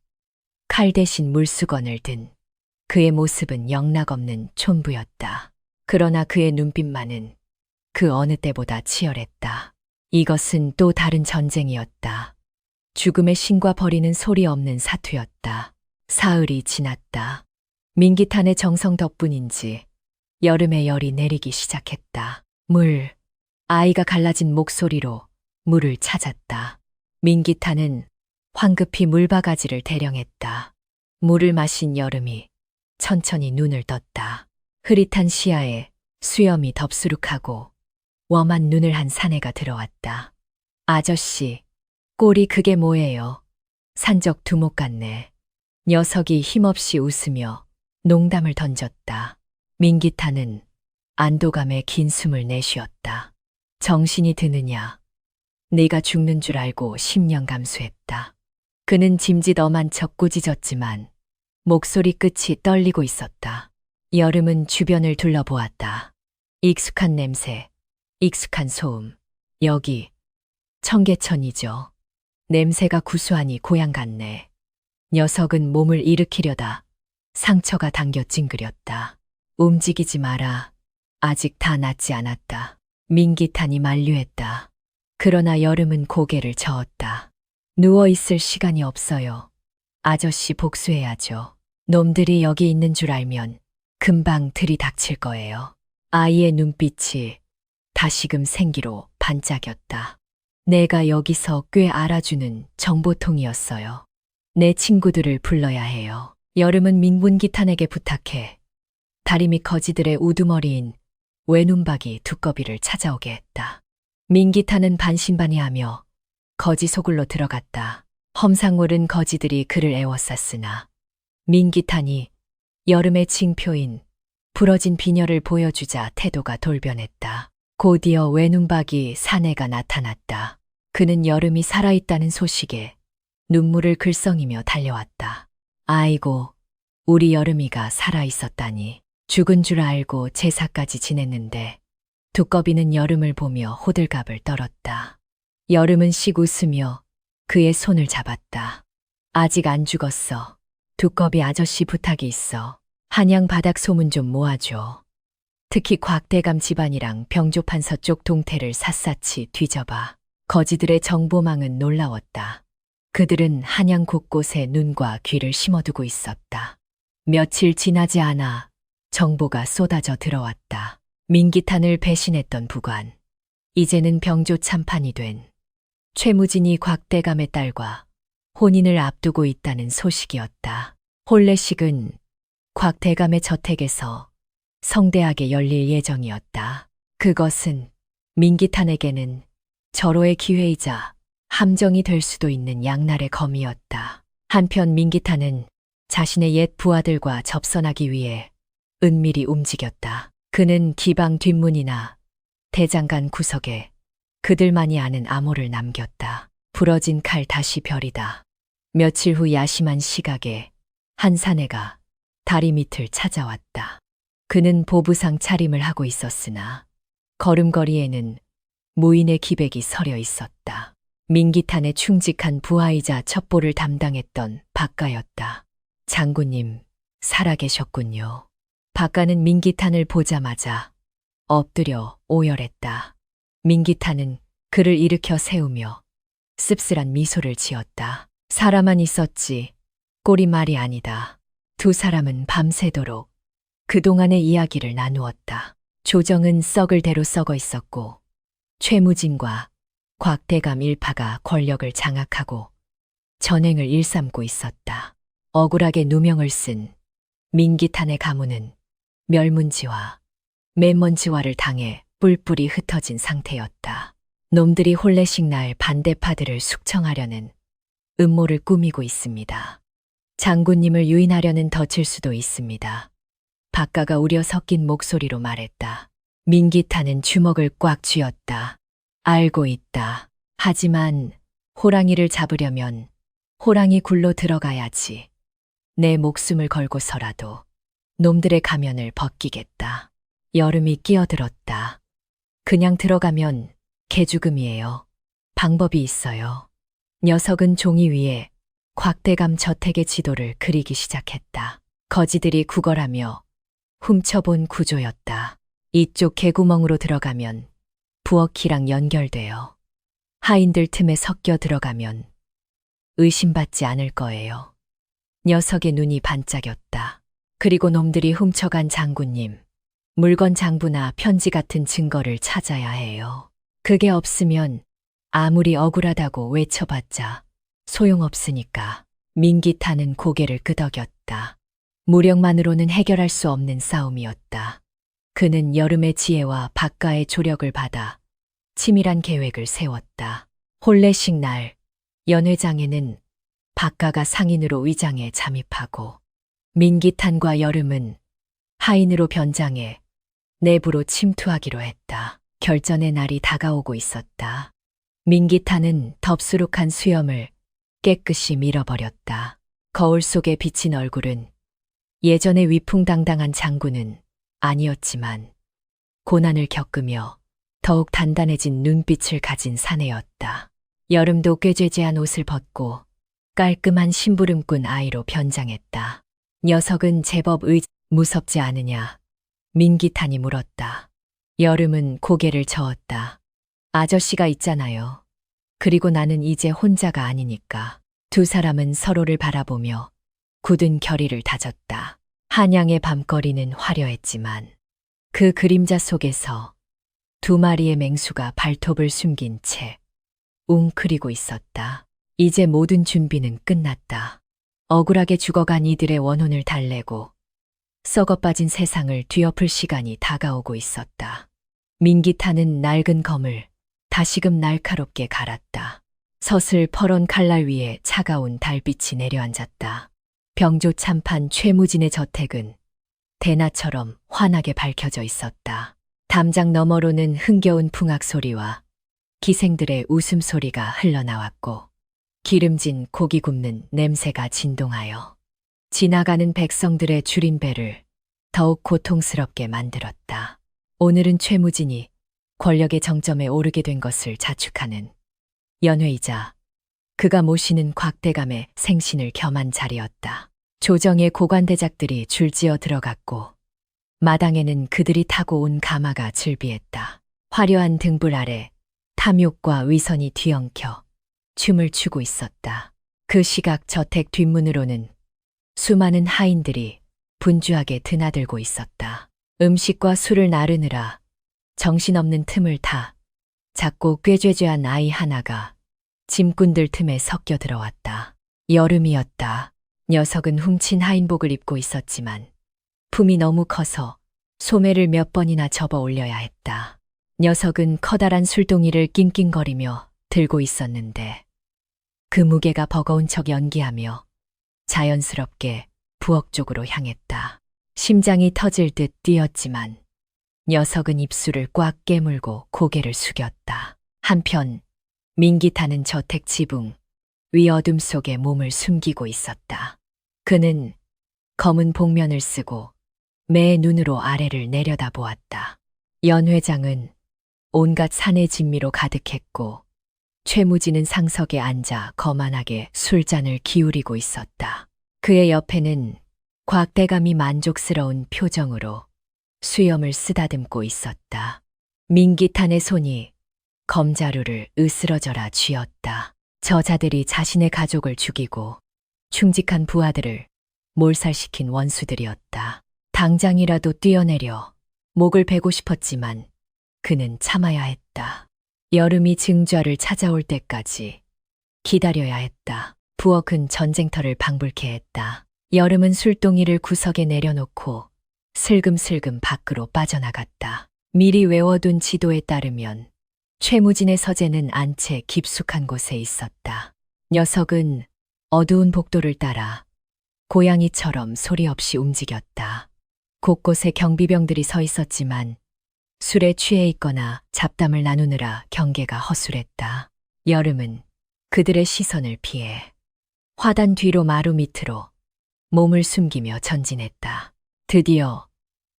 칼 대신 물수건을 든 그의 모습은 영락없는 촌부였다. 그러나 그의 눈빛만은 그 어느 때보다 치열했다. 이것은 또 다른 전쟁이었다. 죽음의 신과 버리는 소리 없는 사투였다. 사흘이 지났다. 민기탄의 정성 덕분인지 여름의 열이 내리기 시작했다. 물, 아이가 갈라진 목소리로 물을 찾았다. 민기탄은 황급히 물바가지를 대령했다. 물을 마신 여름이 천천히 눈을 떴다. 흐릿한 시야에 수염이 덥수룩하고 웜한 눈을 한 사내가 들어왔다. 아저씨, 꼴이 그게 뭐예요? 산적 두목 같네. 녀석이 힘없이 웃으며 농담을 던졌다. 민기탄은 안도감에 긴 숨을 내쉬었다. 정신이 드느냐? 네가 죽는 줄 알고 10년 감수했다. 그는 짐짓 엄한 척 꾸짖었지만 목소리 끝이 떨리고 있었다. 여름은 주변을 둘러보았다. 익숙한 냄새, 익숙한 소음. 여기 청계천이죠. 냄새가 구수하니 고향 같네. 녀석은 몸을 일으키려다 상처가 당겨 찡그렸다. 움직이지 마라. 아직 다 낫지 않았다. 민기탄이 만류했다. 그러나 여름은 고개를 저었다. 누워있을 시간이 없어요. 아저씨 복수해야죠. 놈들이 여기 있는 줄 알면 금방 들이닥칠 거예요. 아이의 눈빛이 다시금 생기로 반짝였다. 내가 여기서 꽤 알아주는 정보통이었어요. 내 친구들을 불러야 해요. 여름은 민기탄에게 부탁해 다리 밑 거지들의 우두머리인 외눈박이 두꺼비를 찾아오게 했다. 민기탄은 반신반의하며 거지 소굴로 들어갔다. 험상궂은 거지들이 그를 애워쌌으나 민기탄이 여름의 징표인 부러진 비녀를 보여주자 태도가 돌변했다. 곧이어 외눈박이 사내가 나타났다. 그는 여름이 살아있다는 소식에 눈물을 글썽이며 달려왔다. 아이고, 우리 여름이가 살아있었다니. 죽은 줄 알고 제사까지 지냈는데 두꺼비는 여름을 보며 호들갑을 떨었다. 여름은 씩 웃으며 그의 손을 잡았다. 아직 안 죽었어. 두꺼비 아저씨 부탁이 있어. 한양 바닥 소문 좀 모아줘. 특히 곽대감 집안이랑 병조판서 쪽 동태를 샅샅이 뒤져봐. 거지들의 정보망은 놀라웠다. 그들은 한양 곳곳에 눈과 귀를 심어두고 있었다. 며칠 지나지 않아 정보가 쏟아져 들어왔다. 민기탄을 배신했던 부관, 이제는 병조 참판이 된 최무진이 곽대감의 딸과 혼인을 앞두고 있다는 소식이었다. 혼례식은 곽대감의 저택에서 성대하게 열릴 예정이었다. 그것은 민기탄에게는 절호의 기회이자 함정이 될 수도 있는 양날의 검이었다. 한편 민기탄은 자신의 옛 부하들과 접선하기 위해 은밀히 움직였다. 그는 기방 뒷문이나 대장간 구석에 그들만이 아는 암호를 남겼다. 부러진 칼 다시 별이다. 며칠 후 야심한 시각에 한 사내가 다리 밑을 찾아왔다. 그는 보부상 차림을 하고 있었으나 걸음걸이에는 무인의 기백이 서려 있었다. 민기탄의 충직한 부하이자 첩보를 담당했던 박가였다. 장군님, 살아계셨군요. 박가는 민기탄을 보자마자 엎드려 오열했다. 민기탄은 그를 일으켜 세우며 씁쓸한 미소를 지었다. 사람만 있었지 꼴이 말이 아니다. 두 사람은 밤새도록 그동안의 이야기를 나누었다. 조정은 썩을 대로 썩어 있었고 최무진과 곽대감 일파가 권력을 장악하고 전행을 일삼고 있었다. 억울하게 누명을 쓴 민기탄의 가문은 멸문지화, 매먼지화를 당해 뿔뿔이 흩어진 상태였다. 놈들이 혼례식 날 반대파들을 숙청하려는 음모를 꾸미고 있습니다. 장군님을 유인하려는 덫일 수도 있습니다. 박가가 우려 섞인 목소리로 말했다. 민기탄은 주먹을 꽉 쥐었다. 알고 있다. 하지만 호랑이를 잡으려면 호랑이 굴로 들어가야지. 내 목숨을 걸고서라도 놈들의 가면을 벗기겠다. 여름이 끼어들었다. 그냥 들어가면 개죽음이에요. 방법이 있어요. 녀석은 종이 위에 곽대감 저택의 지도를 그리기 시작했다. 거지들이 구걸하며 훔쳐본 구조였다. 이쪽 개구멍으로 들어가면 부엌이랑 연결되어 하인들 틈에 섞여 들어가면 의심받지 않을 거예요. 녀석의 눈이 반짝였다. 그리고 놈들이 훔쳐간 장군님, 물건 장부나 편지 같은 증거를 찾아야 해요. 그게 없으면 아무리 억울하다고 외쳐봤자 소용없으니까. 민기탄은 고개를 끄덕였다. 무력만으로는 해결할 수 없는 싸움이었다. 그는 여름의 지혜와 박가의 조력을 받아 치밀한 계획을 세웠다. 혼례식 날 연회장에는 박가가 상인으로 위장해 잠입하고 민기탄과 여름은 하인으로 변장해 내부로 침투하기로 했다. 결전의 날이 다가오고 있었다. 민기탄은 덥수룩한 수염을 깨끗이 밀어버렸다. 거울 속에 비친 얼굴은 예전의 위풍당당한 장군은 아니었지만 고난을 겪으며 더욱 단단해진 눈빛을 가진 사내였다. 여름도 꾀죄죄한 옷을 벗고 깔끔한 심부름꾼 아이로 변장했다. 녀석은 제법 무섭지 않으냐? 민기탄이 물었다. 여름은 고개를 저었다. 아저씨가 있잖아요. 그리고 나는 이제 혼자가 아니니까. 두 사람은 서로를 바라보며 굳은 결의를 다졌다. 한양의 밤거리는 화려했지만 그 그림자 속에서 두 마리의 맹수가 발톱을 숨긴 채 웅크리고 있었다. 이제 모든 준비는 끝났다. 억울하게 죽어간 이들의 원혼을 달래고 썩어빠진 세상을 뒤엎을 시간이 다가오고 있었다. 민기탄은 낡은 검을 다시금 날카롭게 갈았다. 서슬 퍼런 칼날 위에 차가운 달빛이 내려앉았다. 병조 참판 최무진의 저택은 대낮처럼 환하게 밝혀져 있었다. 담장 너머로는 흥겨운 풍악 소리와 기생들의 웃음소리가 흘러나왔고 기름진 고기 굽는 냄새가 진동하여 지나가는 백성들의 줄인 배를 더욱 고통스럽게 만들었다. 오늘은 최무진이 권력의 정점에 오르게 된 것을 자축하는 연회이자 그가 모시는 곽대감의 생신을 겸한 자리였다. 조정의 고관대작들이 줄지어 들어갔고 마당에는 그들이 타고 온 가마가 즐비했다. 화려한 등불 아래 탐욕과 위선이 뒤엉켜 춤을 추고 있었다. 그 시각 저택 뒷문으로는 수많은 하인들이 분주하게 드나들고 있었다. 음식과 술을 나르느라 정신없는 틈을 타 작고 꾀죄죄한 아이 하나가 짐꾼들 틈에 섞여 들어왔다. 여름이었다. 녀석은 훔친 하인복을 입고 있었지만 품이 너무 커서 소매를 몇 번이나 접어 올려야 했다. 녀석은 커다란 술동이를 낑낑거리며 들고 있었는데 그 무게가 버거운 척 연기하며 자연스럽게 부엌 쪽으로 향했다. 심장이 터질 듯 뛰었지만 녀석은 입술을 꽉 깨물고 고개를 숙였다. 한편 민기타는 저택 지붕 위 어둠 속에 몸을 숨기고 있었다. 그는 검은 복면을 쓰고 매 눈으로 아래를 내려다 보았다. 연 회장은 온갖 사내 진미로 가득했고 최무진은 상석에 앉아 거만하게 술잔을 기울이고 있었다. 그의 옆에는 곽대감이 만족스러운 표정으로 수염을 쓰다듬고 있었다. 민기탄의 손이 검자루를 으스러져라 쥐었다. 저자들이 자신의 가족을 죽이고 충직한 부하들을 몰살시킨 원수들이었다. 당장이라도 뛰어내려 목을 베고 싶었지만 그는 참아야 했다. 여름이 증좌를 찾아올 때까지 기다려야 했다. 부엌은 전쟁터를 방불케 했다. 여름은 술동이를 구석에 내려놓고 슬금슬금 밖으로 빠져나갔다. 미리 외워둔 지도에 따르면 최무진의 서재는 안채 깊숙한 곳에 있었다. 녀석은 어두운 복도를 따라 고양이처럼 소리 없이 움직였다. 곳곳에 경비병들이 서 있었지만 술에 취해 있거나 잡담을 나누느라 경계가 허술했다. 여름은 그들의 시선을 피해 화단 뒤로 마루 밑으로 몸을 숨기며 전진했다. 드디어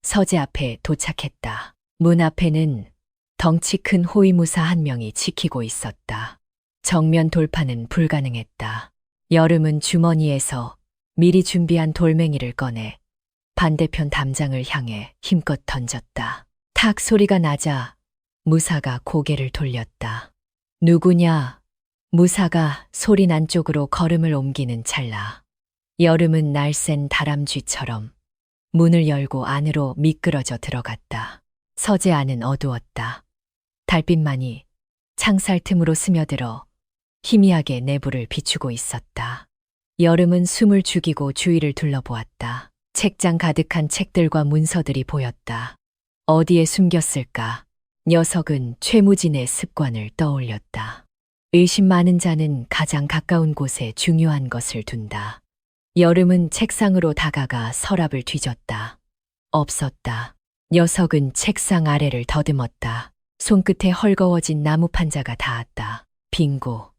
서재 앞에 도착했다. 문 앞에는 덩치 큰 호위무사 한 명이 지키고 있었다. 정면 돌파는 불가능했다. 여름은 주머니에서 미리 준비한 돌멩이를 꺼내 반대편 담장을 향해 힘껏 던졌다. 탁 소리가 나자 무사가 고개를 돌렸다. 누구냐? 무사가 소리 난 쪽으로 걸음을 옮기는 찰나 여름은 날쌘 다람쥐처럼 문을 열고 안으로 미끄러져 들어갔다. 서재 안은 어두웠다. 달빛만이 창살 틈으로 스며들어 희미하게 내부를 비추고 있었다. 여름은 숨을 죽이고 주위를 둘러보았다. 책장 가득한 책들과 문서들이 보였다. 어디에 숨겼을까? 녀석은 최무진의 습관을 떠올렸다. 의심 많은 자는 가장 가까운 곳에 중요한 것을 둔다. 여름은 책상으로 다가가 서랍을 뒤졌다. 없었다. 녀석은 책상 아래를 더듬었다. 손끝에 헐거워진 나무 판자가 닿았다. 빙고.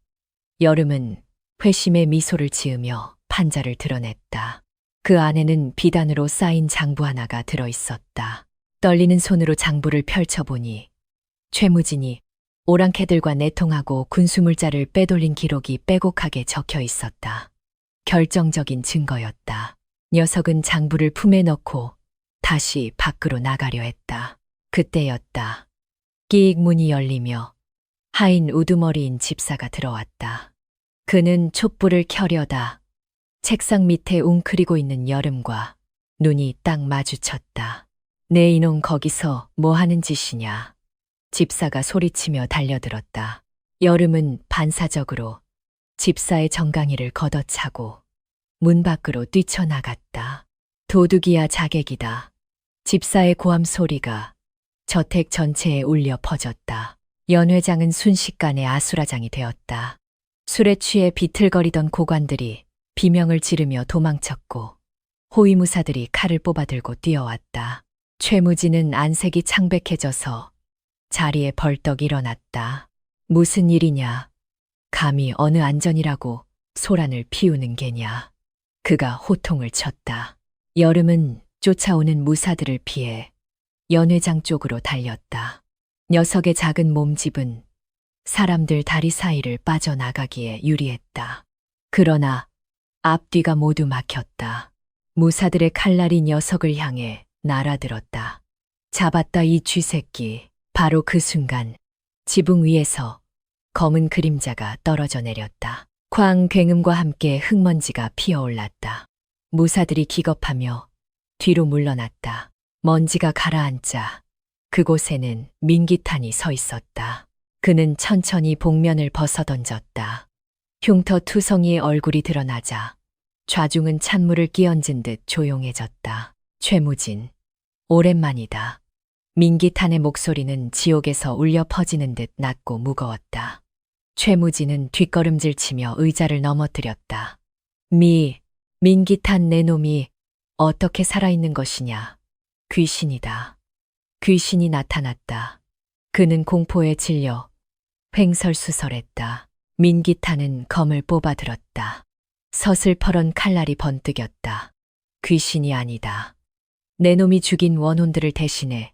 여름은 회심의 미소를 지으며 판자를 드러냈다. 그 안에는 비단으로 쌓인 장부 하나가 들어있었다. 떨리는 손으로 장부를 펼쳐보니 최무진이 오랑캐들과 내통하고 군수물자를 빼돌린 기록이 빼곡하게 적혀 있었다. 결정적인 증거였다. 녀석은 장부를 품에 넣고 다시 밖으로 나가려 했다. 그때였다. 끼익 문이 열리며 하인 우두머리인 집사가 들어왔다. 그는 촛불을 켜려다 책상 밑에 웅크리고 있는 여름과 눈이 딱 마주쳤다. 내 이놈 거기서 뭐 하는 짓이냐? 집사가 소리치며 달려들었다. 여름은 반사적으로 집사의 정강이를 걷어차고 문 밖으로 뛰쳐나갔다. 도둑이야 자객이다. 집사의 고함 소리가 저택 전체에 울려 퍼졌다. 연 회장은 순식간에 아수라장이 되었다. 술에 취해 비틀거리던 고관들이 비명을 지르며 도망쳤고 호위무사들이 칼을 뽑아들고 뛰어왔다. 최무진은 안색이 창백해져서 자리에 벌떡 일어났다. 무슨 일이냐? 감히 어느 안전이라고 소란을 피우는 게냐? 그가 호통을 쳤다. 여름은 쫓아오는 무사들을 피해 연 회장 쪽으로 달렸다. 녀석의 작은 몸집은 사람들 다리 사이를 빠져나가기에 유리했다. 그러나 앞뒤가 모두 막혔다. 무사들의 칼날이 녀석을 향해 날아들었다. 잡았다 이 쥐새끼. 바로 그 순간 지붕 위에서 검은 그림자가 떨어져 내렸다. 쾅 굉음과 함께 흙먼지가 피어올랐다. 무사들이 기겁하며 뒤로 물러났다. 먼지가 가라앉자 그곳에는 민기탄이 서 있었다. 그는 천천히 복면을 벗어던졌다. 흉터 투성이의 얼굴이 드러나자 좌중은 찬물을 끼얹은 듯 조용해졌다. 최무진, 오랜만이다. 민기탄의 목소리는 지옥에서 울려 퍼지는 듯 낮고 무거웠다. 최무진은 뒷걸음질 치며 의자를 넘어뜨렸다. 민기탄 내 놈이 어떻게 살아있는 것이냐. 귀신이다. 귀신이 나타났다. 그는 공포에 질려 횡설수설했다. 민기탄은 검을 뽑아들었다. 서슬퍼런 칼날이 번뜩였다. 귀신이 아니다. 내 놈이 죽인 원혼들을 대신해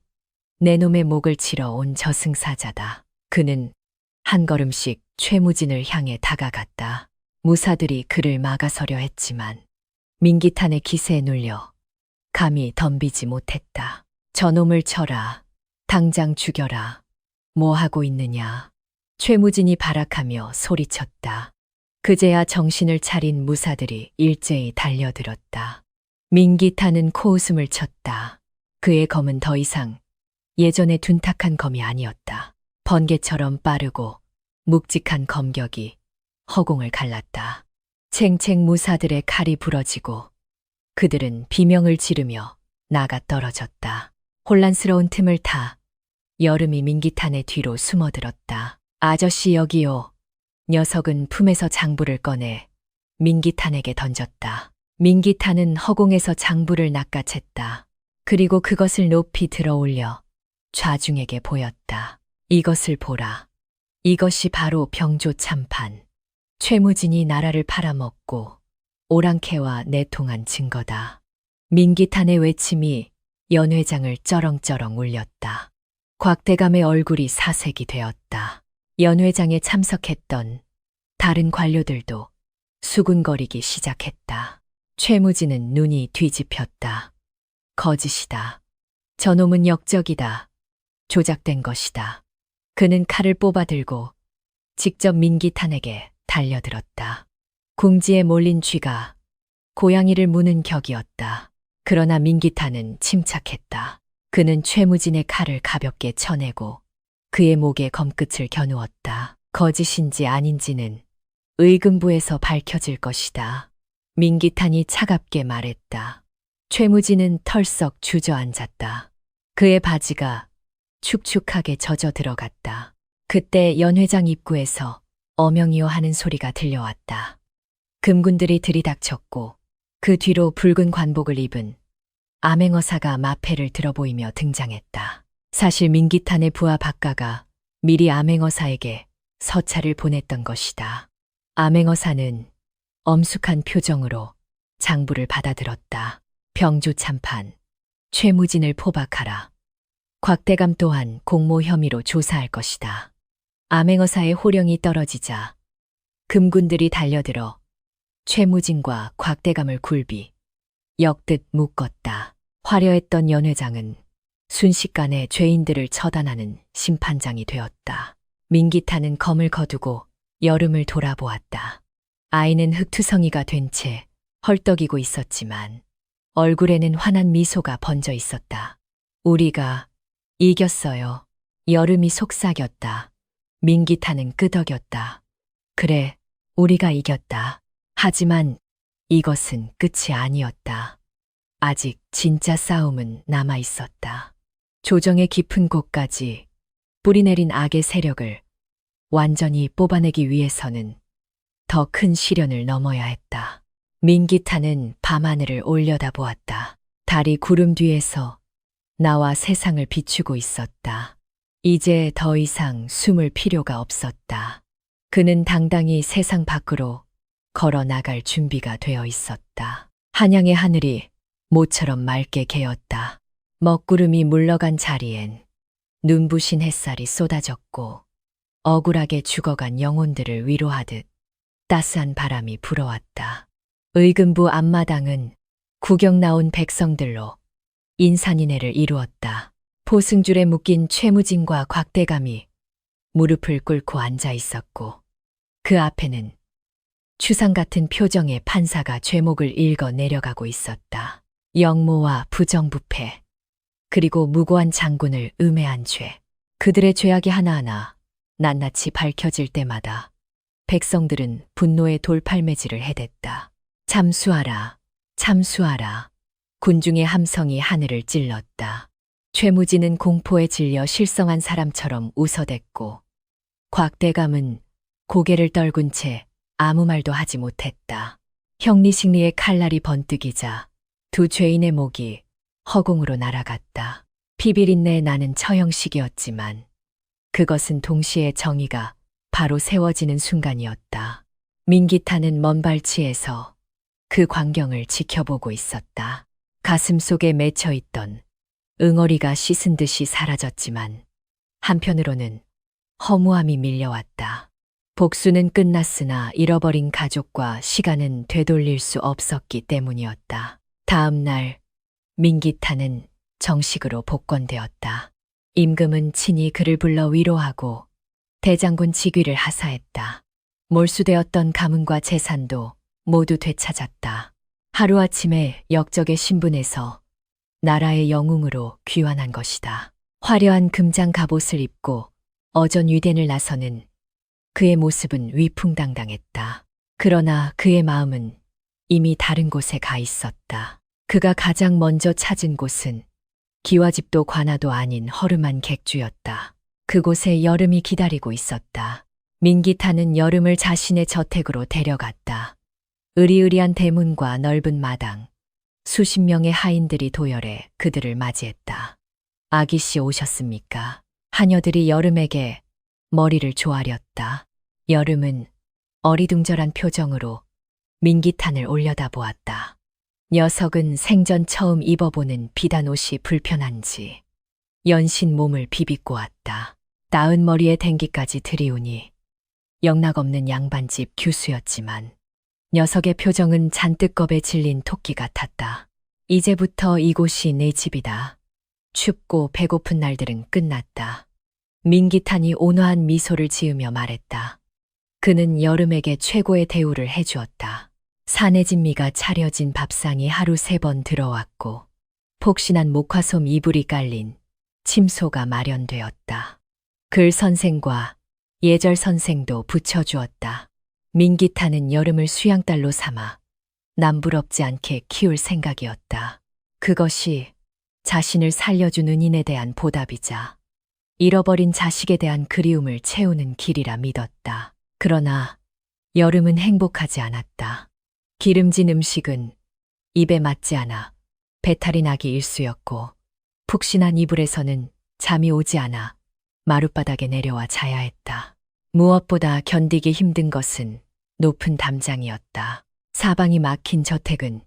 내 놈의 목을 치러 온 저승사자다. 그는 한 걸음씩 최무진을 향해 다가갔다. 무사들이 그를 막아서려 했지만 민기탄의 기세에 눌려 감히 덤비지 못했다. 저놈을 쳐라. 당장 죽여라. 뭐 하고 있느냐. 최무진이 발악하며 소리쳤다. 그제야 정신을 차린 무사들이 일제히 달려들었다. 민기탄은 코웃음을 쳤다. 그의 검은 더 이상 예전의 둔탁한 검이 아니었다. 번개처럼 빠르고 묵직한 검격이 허공을 갈랐다. 챙챙 무사들의 칼이 부러지고 그들은 비명을 지르며 나가 떨어졌다. 혼란스러운 틈을 타 여름이 민기탄의 뒤로 숨어들었다. 아저씨 여기요. 녀석은 품에서 장부를 꺼내 민기탄에게 던졌다. 민기탄은 허공에서 장부를 낚아챘다. 그리고 그것을 높이 들어 올려 좌중에게 보였다. 이것을 보라. 이것이 바로 병조 참판. 최무진이 나라를 팔아먹고 오랑캐와 내통한 증거다. 민기탄의 외침이 연 회장을 쩌렁쩌렁 울렸다. 곽대감의 얼굴이 사색이 되었다. 연 회장에 참석했던 다른 관료들도 수군거리기 시작했다. 최무진은 눈이 뒤집혔다. 거짓이다. 저놈은 역적이다. 조작된 것이다. 그는 칼을 뽑아들고 직접 민기탄에게 달려들었다. 궁지에 몰린 쥐가 고양이를 무는 격이었다. 그러나 민기탄은 침착했다. 그는 최무진의 칼을 가볍게 쳐내고 그의 목에 검끝을 겨누었다. 거짓인지 아닌지는 의금부에서 밝혀질 것이다. 민기탄이 차갑게 말했다. 최무진은 털썩 주저앉았다. 그의 바지가 축축하게 젖어 들어갔다. 그때 연 회장 입구에서 어명이요 하는 소리가 들려왔다. 금군들이 들이닥쳤고 그 뒤로 붉은 관복을 입은 암행어사가 마패를 들어보이며 등장했다. 사실 민기탄의 부하 박가가 미리 암행어사에게 서찰을 보냈던 것이다. 암행어사는 엄숙한 표정으로 장부를 받아들었다. 병조 참판, 최무진을 포박하라. 곽대감 또한 공모 혐의로 조사할 것이다. 암행어사의 호령이 떨어지자 금군들이 달려들어 최무진과 곽대감을 굴비 역듯 묶었다. 화려했던 연 회장은 순식간에 죄인들을 처단하는 심판장이 되었다. 민기탄은 검을 거두고 여름을 돌아보았다. 아이는 흙투성이가 된 채 헐떡이고 있었지만 얼굴에는 환한 미소가 번져 있었다. 우리가 이겼어요. 여름이 속삭였다. 민기탄은 끄덕였다. 그래, 우리가 이겼다. 하지만 이것은 끝이 아니었다. 아직 진짜 싸움은 남아 있었다. 조정의 깊은 곳까지 뿌리내린 악의 세력을 완전히 뽑아내기 위해서는 더 큰 시련을 넘어야 했다. 민기탄은 밤하늘을 올려다보았다. 달이 구름 뒤에서 나와 세상을 비추고 있었다. 이제 더 이상 숨을 필요가 없었다. 그는 당당히 세상 밖으로 걸어 나갈 준비가 되어 있었다. 한양의 하늘이 모처럼 맑게 개었다. 먹구름이 물러간 자리엔 눈부신 햇살이 쏟아졌고 억울하게 죽어간 영혼들을 위로하듯 따스한 바람이 불어왔다. 의금부 앞마당은 구경 나온 백성들로 인산인해를 이루었다. 포승줄에 묶인 최무진과 곽대감이 무릎을 꿇고 앉아 있었고 그 앞에는 추상 같은 표정의 판사가 죄목을 읽어 내려가고 있었다. 영모와 부정부패, 그리고 무고한 장군을 음해한 죄. 그들의 죄악이 하나하나 낱낱이 밝혀질 때마다 백성들은 분노의 돌팔매질을 해댔다. 참수하라, 참수하라. 군중의 함성이 하늘을 찔렀다. 최무진은 공포에 질려 실성한 사람처럼 웃어댔고 곽대감은 고개를 떨군 채 아무 말도 하지 못했다. 형리식리의 칼날이 번뜩이자 두 죄인의 목이 허공으로 날아갔다. 피비린내에 나는 처형식이었지만 그것은 동시에 정의가 바로 세워지는 순간이었다. 민기탄은 먼 발치에서 그 광경을 지켜보고 있었다. 가슴 속에 맺혀있던 응어리가 씻은 듯이 사라졌지만 한편으로는 허무함이 밀려왔다. 복수는 끝났으나 잃어버린 가족과 시간은 되돌릴 수 없었기 때문이었다. 다음 날 민기탄은 정식으로 복권되었다. 임금은 친히 그를 불러 위로하고 대장군 직위를 하사했다. 몰수되었던 가문과 재산도 모두 되찾았다. 하루아침에 역적의 신분에서 나라의 영웅으로 귀환한 것이다. 화려한 금장 갑옷을 입고 어전 위대를 나서는 그의 모습은 위풍당당했다. 그러나 그의 마음은 이미 다른 곳에 가 있었다. 그가 가장 먼저 찾은 곳은 기와집도 관아도 아닌 허름한 객주였다. 그곳에 여름이 기다리고 있었다. 민기탄은 여름을 자신의 저택으로 데려갔다. 으리으리한 대문과 넓은 마당, 수십 명의 하인들이 도열해 그들을 맞이했다. 아기씨 오셨습니까? 하녀들이 여름에게 머리를 조아렸다. 여름은 어리둥절한 표정으로 민기탄을 올려다보았다. 녀석은 생전 처음 입어보는 비단 옷이 불편한지 연신 몸을 비비고 왔다. 나은 머리에 댕기까지 들이우니 영락없는 양반집 규수였지만 녀석의 표정은 잔뜩 겁에 질린 토끼 같았다. 이제부터 이곳이 내 집이다. 춥고 배고픈 날들은 끝났다. 민기탄이 온화한 미소를 지으며 말했다. 그는 여름에게 최고의 대우를 해주었다. 산의 진미가 차려진 밥상이 하루 3번 들어왔고 폭신한 목화솜 이불이 깔린 침소가 마련되었다. 글 선생과 예절 선생도 붙여주었다. 민기탄은 여름을 수양딸로 삼아 남부럽지 않게 키울 생각이었다. 그것이 자신을 살려준 은인에 대한 보답이자 잃어버린 자식에 대한 그리움을 채우는 길이라 믿었다. 그러나 여름은 행복하지 않았다. 기름진 음식은 입에 맞지 않아 배탈이 나기 일쑤였고 푹신한 이불에서는 잠이 오지 않아 마룻바닥에 내려와 자야 했다. 무엇보다 견디기 힘든 것은 높은 담장이었다. 사방이 막힌 저택은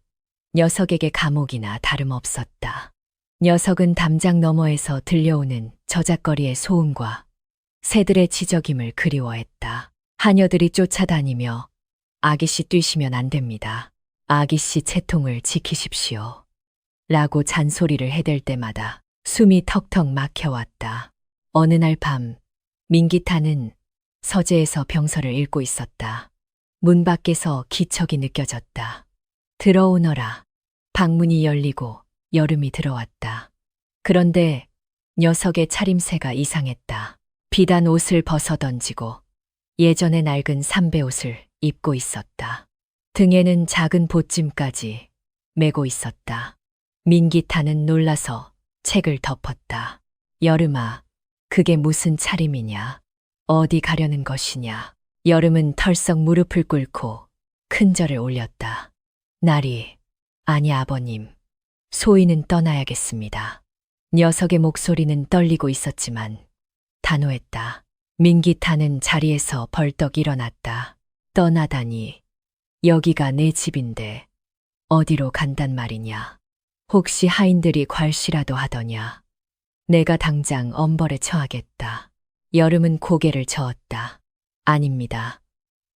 녀석에게 감옥이나 다름없었다. 녀석은 담장 너머에서 들려오는 저작거리의 소음과 새들의 지저김을 그리워했다. 하녀들이 쫓아다니며 아기씨 뛰시면 안 됩니다. 아기씨 채통을 지키십시오. 라고 잔소리를 해댈 때마다 숨이 턱턱 막혀왔다. 어느 날 밤 민기탄은 서재에서 병서를 읽고 있었다. 문 밖에서 기척이 느껴졌다. 들어오너라. 방문이 열리고 여름이 들어왔다. 그런데 녀석의 차림새가 이상했다. 비단 옷을 벗어던지고 예전의 낡은 삼배옷을 입고 있었다. 등에는 작은 보찜까지 메고 있었다. 민기탄은 놀라서 책을 덮었다. 여름아, 그게 무슨 차림이냐? 어디 가려는 것이냐? 여름은 털썩 무릎을 꿇고 큰 절을 올렸다. 나리, 아니 아버님, 소인은 떠나야겠습니다. 녀석의 목소리는 떨리고 있었지만 단호했다. 민기탄은 자리에서 벌떡 일어났다. 떠나다니, 여기가 내 집인데 어디로 간단 말이냐? 혹시 하인들이 괄시라도 하더냐? 내가 당장 엄벌에 처하겠다. 여름은 고개를 저었다. 아닙니다.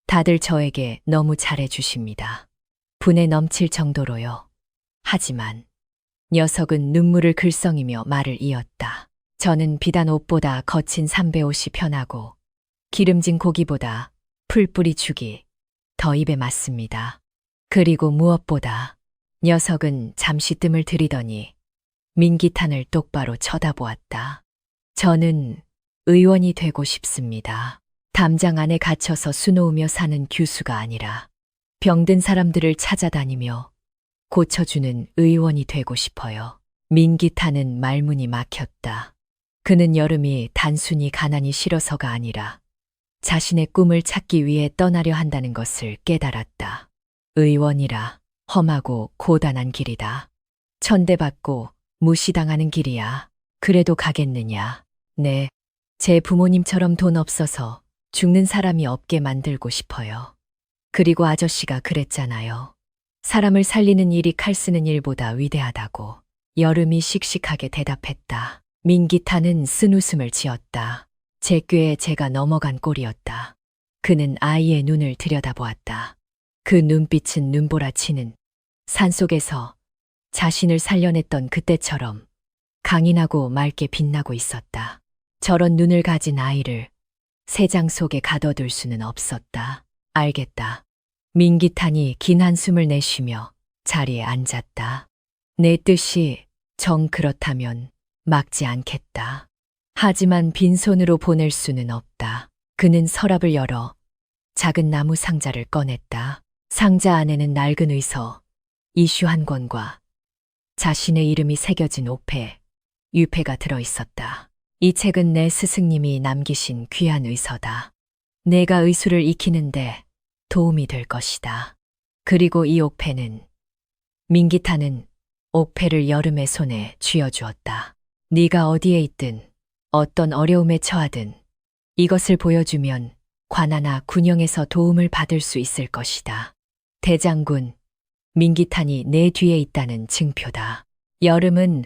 다들 저에게 너무 잘해주십니다. 분에 넘칠 정도로요. 하지만 녀석은 눈물을 글썽이며 말을 이었다. 저는 비단 옷보다 거친 삼배옷이 편하고 기름진 고기보다 풀뿌리 죽이 더 입에 맞습니다. 그리고 무엇보다 녀석은 잠시 뜸을 들이더니 민기탄을 똑바로 쳐다보았다. 저는 의원이 되고 싶습니다. 담장 안에 갇혀서 수놓으며 사는 교수가 아니라 병든 사람들을 찾아다니며 고쳐주는 의원이 되고 싶어요. 민기탄은 말문이 막혔다. 그는 여름이 단순히 가난이 싫어서가 아니라 자신의 꿈을 찾기 위해 떠나려 한다는 것을 깨달았다. 의원이라 험하고 고단한 길이다. 천대받고 무시당하는 길이야. 그래도 가겠느냐. 네, 제 부모님처럼 돈 없어서 죽는 사람이 없게 만들고 싶어요. 그리고 아저씨가 그랬잖아요. 사람을 살리는 일이 칼 쓰는 일보다 위대하다고. 여름이 씩씩하게 대답했다. 민기탄은 쓴웃음을 지었다. 제 꾀에 제가 넘어간 꼴이었다. 그는 아이의 눈을 들여다보았다. 그 눈빛은 눈보라치는 산속에서 자신을 살려냈던 그때처럼 강인하고 맑게 빛나고 있었다. 저런 눈을 가진 아이를 새장 속에 가둬둘 수는 없었다. 알겠다. 민기탄이 긴 한숨을 내쉬며 자리에 앉았다. 내 뜻이 정 그렇다면 막지 않겠다. 하지만 빈손으로 보낼 수는 없다. 그는 서랍을 열어 작은 나무 상자를 꺼냈다. 상자 안에는 낡은 의서, 이슈 한 권과 자신의 이름이 새겨진 옥패, 유패가 들어있었다. 이 책은 내 스승님이 남기신 귀한 의서다. 내가 의술을 익히는데 도움이 될 것이다. 그리고 이 옥패는 민기탄은 옥패를 여름의 손에 쥐어주었다. 네가 어디에 있든 어떤 어려움에 처하든 이것을 보여주면 관아나 군영에서 도움을 받을 수 있을 것이다. 대장군, 민기탄이 내 뒤에 있다는 증표다. 여름은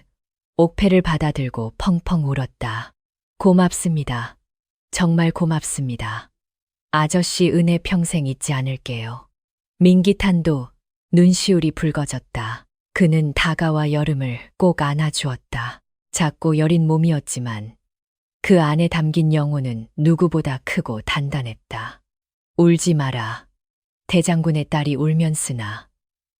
옥패를 받아들고 펑펑 울었다. 고맙습니다. 정말 고맙습니다. 아저씨 은혜 평생 잊지 않을게요. 민기탄도 눈시울이 붉어졌다. 그는 다가와 여름을 꼭 안아주었다. 작고 여린 몸이었지만 그 안에 담긴 영혼은 누구보다 크고 단단했다. 울지 마라. 대장군의 딸이 울면 쓰나.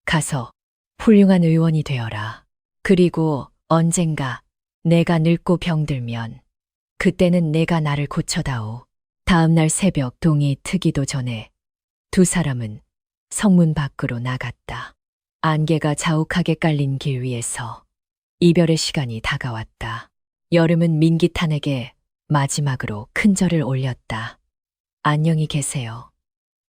가서 훌륭한 의원이 되어라. 그리고 언젠가 내가 늙고 병들면 그때는 내가 나를 고쳐다오. 다음 날 새벽 동이 트기도 전에 두 사람은 성문 밖으로 나갔다. 안개가 자욱하게 깔린 길 위에서 이별의 시간이 다가왔다. 여름은 민기탄에게 마지막으로 큰 절을 올렸다. 안녕히 계세요.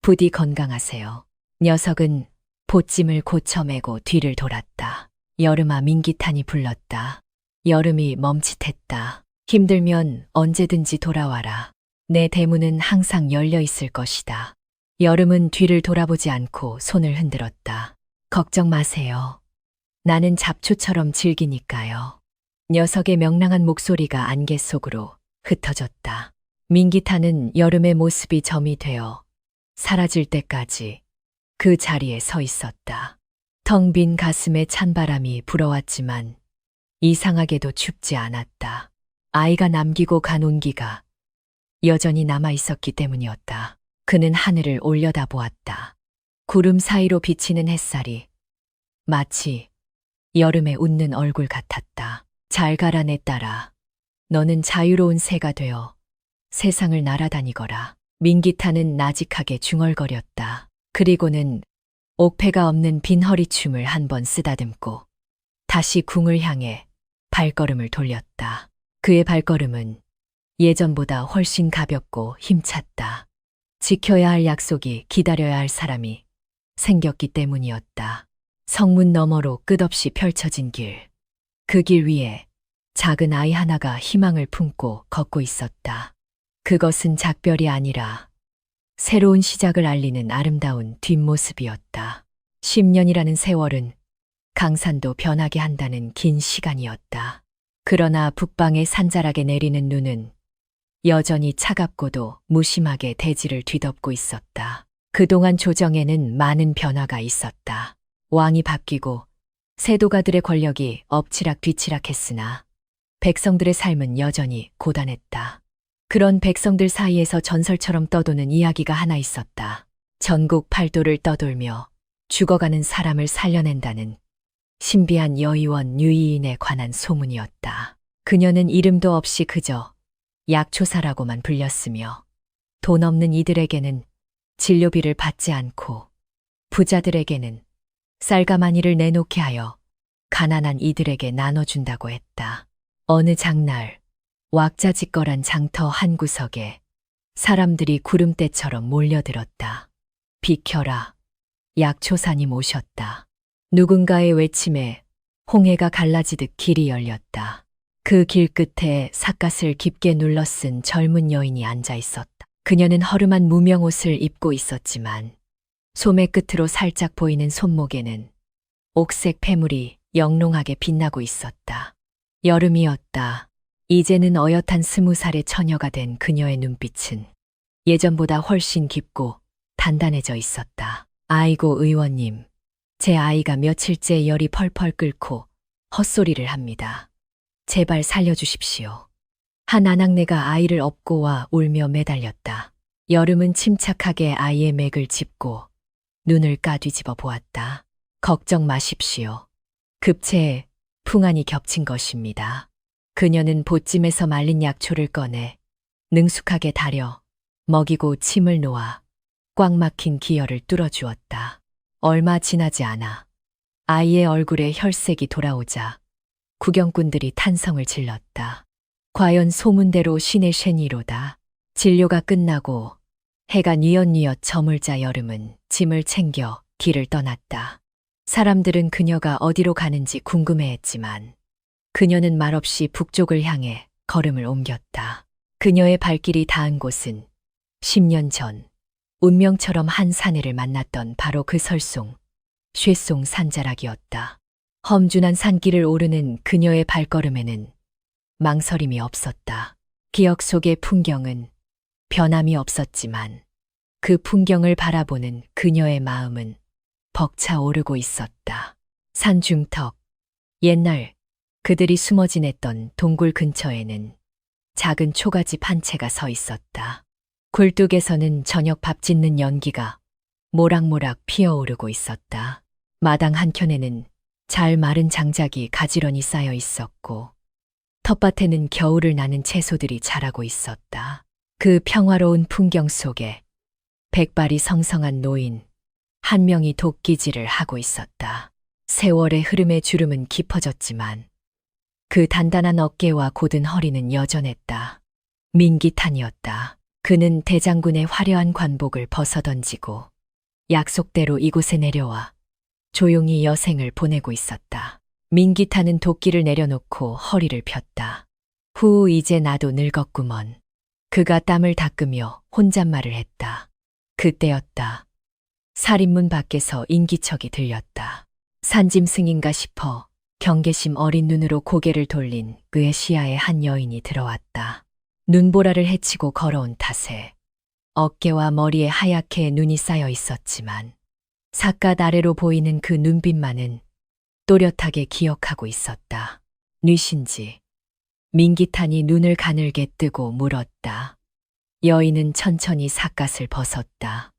부디 건강하세요. 녀석은 보찜을 고쳐매고 뒤를 돌았다. 여름아, 민기탄이 불렀다. 여름이 멈칫했다. 힘들면 언제든지 돌아와라. 내 대문은 항상 열려 있을 것이다. 여름은 뒤를 돌아보지 않고 손을 흔들었다. 걱정 마세요. 나는 잡초처럼 즐기니까요. 녀석의 명랑한 목소리가 안개 속으로 흩어졌다. 민기탄은 여름의 모습이 점이 되어 사라질 때까지 그 자리에 서 있었다. 텅 빈 가슴에 찬바람이 불어왔지만 이상하게도 춥지 않았다. 아이가 남기고 간 온기가 여전히 남아 있었기 때문이었다. 그는 하늘을 올려다보았다. 구름 사이로 비치는 햇살이 마치 여름의 웃는 얼굴 같았다. 잘 가라 내 딸아. 너는 자유로운 새가 되어 세상을 날아다니거라. 민기탄은 나직하게 중얼거렸다. 그리고는 옥패가 없는 빈 허리춤을 한번 쓰다듬고 다시 궁을 향해 발걸음을 돌렸다. 그의 발걸음은 예전보다 훨씬 가볍고 힘찼다. 지켜야 할 약속이 기다려야 할 사람이 생겼기 때문이었다. 성문 너머로 끝없이 펼쳐진 길. 그 길 위에 작은 아이 하나가 희망을 품고 걷고 있었다. 그것은 작별이 아니라 새로운 시작을 알리는 아름다운 뒷모습이었다. 10년이라는 세월은 강산도 변하게 한다는 긴 시간이었다. 그러나 북방의 산자락에 내리는 눈은 여전히 차갑고도 무심하게 대지를 뒤덮고 있었다. 그동안 조정에는 많은 변화가 있었다. 왕이 바뀌고 세도가들의 권력이 엎치락 뒤치락 했으나 백성들의 삶은 여전히 고단했다. 그런 백성들 사이에서 전설처럼 떠도는 이야기가 하나 있었다. 전국 팔도를 떠돌며 죽어가는 사람을 살려낸다는 신비한 여의원 유이인에 관한 소문이었다. 그녀는 이름도 없이 그저 약초사라고만 불렸으며 돈 없는 이들에게는 진료비를 받지 않고 부자들에게는 쌀가마니를 내놓게 하여 가난한 이들에게 나눠준다고 했다. 어느 장날 왁자지껄한 장터 한 구석에 사람들이 구름대처럼 몰려들었다. 비켜라. 약초사님 오셨다. 누군가의 외침에 홍해가 갈라지듯 길이 열렸다. 그 길 끝에 삿갓을 깊게 눌러쓴 젊은 여인이 앉아 있었다. 그녀는 허름한 무명옷을 입고 있었지만 소매 끝으로 살짝 보이는 손목에는 옥색 패물이 영롱하게 빛나고 있었다. 여름이었다. 이제는 어엿한 20살의 처녀가 된 그녀의 눈빛은 예전보다 훨씬 깊고 단단해져 있었다. 아이고 의원님, 제 아이가 며칠째 열이 펄펄 끓고 헛소리를 합니다. 제발 살려주십시오. 한 아낙네가 아이를 업고 와 울며 매달렸다. 여름은 침착하게 아이의 맥을 짚고 눈을 까뒤집어 보았다. 걱정 마십시오. 급체에 풍안이 겹친 것입니다. 그녀는 보찜에서 말린 약초를 꺼내 능숙하게 다려 먹이고 침을 놓아 꽉 막힌 기혈을 뚫어주었다. 얼마 지나지 않아 아이의 얼굴에 혈색이 돌아오자 구경꾼들이 탄성을 질렀다. 과연 소문대로 신의 쉔이로다. 진료가 끝나고 해가 뉘엿뉘엿 저물자 여름은 짐을 챙겨 길을 떠났다. 사람들은 그녀가 어디로 가는지 궁금해했지만 그녀는 말없이 북쪽을 향해 걸음을 옮겼다. 그녀의 발길이 닿은 곳은 10년 전 운명처럼 한 사내를 만났던 바로 그 설송, 쉐송 산자락이었다. 험준한 산길을 오르는 그녀의 발걸음에는 망설임이 없었다. 기억 속의 풍경은 변함이 없었지만 그 풍경을 바라보는 그녀의 마음은 벅차오르고 있었다. 산 중턱, 옛날 그들이 숨어 지냈던 동굴 근처에는 작은 초가집 한 채가 서 있었다. 굴뚝에서는 저녁 밥 짓는 연기가 모락모락 피어오르고 있었다. 마당 한켠에는 잘 마른 장작이 가지런히 쌓여 있었고 텃밭에는 겨울을 나는 채소들이 자라고 있었다. 그 평화로운 풍경 속에 백발이 성성한 노인 한 명이 도끼질을 하고 있었다. 세월의 흐름의 주름은 깊어졌지만 그 단단한 어깨와 곧은 허리는 여전했다. 민기탄이었다. 그는 대장군의 화려한 관복을 벗어던지고 약속대로 이곳에 내려와 조용히 여생을 보내고 있었다. 민기탄은 도끼를 내려놓고 허리를 폈다. 후, 이제 나도 늙었구먼. 그가 땀을 닦으며 혼잣말을 했다. 그때였다. 살인문 밖에서 인기척이 들렸다. 산짐승인가 싶어 경계심 어린 눈으로 고개를 돌린 그의 시야에 한 여인이 들어왔다. 눈보라를 헤치고 걸어온 탓에 어깨와 머리에 하얗게 눈이 쌓여 있었지만 삿갓 아래로 보이는 그 눈빛만은 또렷하게 기억하고 있었다. 뉘신지. 민기탄이 눈을 가늘게 뜨고 물었다. 여인은 천천히 삿갓을 벗었다.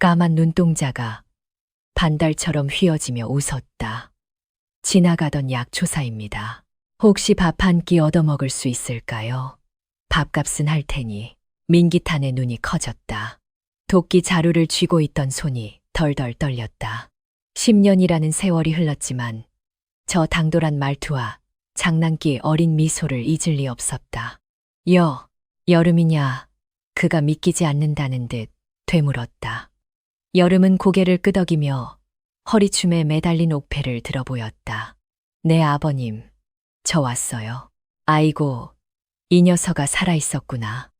까만 눈동자가 반달처럼 휘어지며 웃었다. 지나가던 약초사입니다. 혹시 밥 한 끼 얻어먹을 수 있을까요? 밥값은 할 테니. 민기탄의 눈이 커졌다. 도끼 자루를 쥐고 있던 손이 덜덜 떨렸다. 10년이라는 세월이 흘렀지만 저 당돌한 말투와 장난기 어린 미소를 잊을 리 없었다. 여름이냐? 그가 믿기지 않는다는 듯 되물었다. 여름은 고개를 끄덕이며 허리춤에 매달린 옥패를 들어보였다. 네, 아버님. 저 왔어요. 아이고, 이 녀석아 살아있었구나.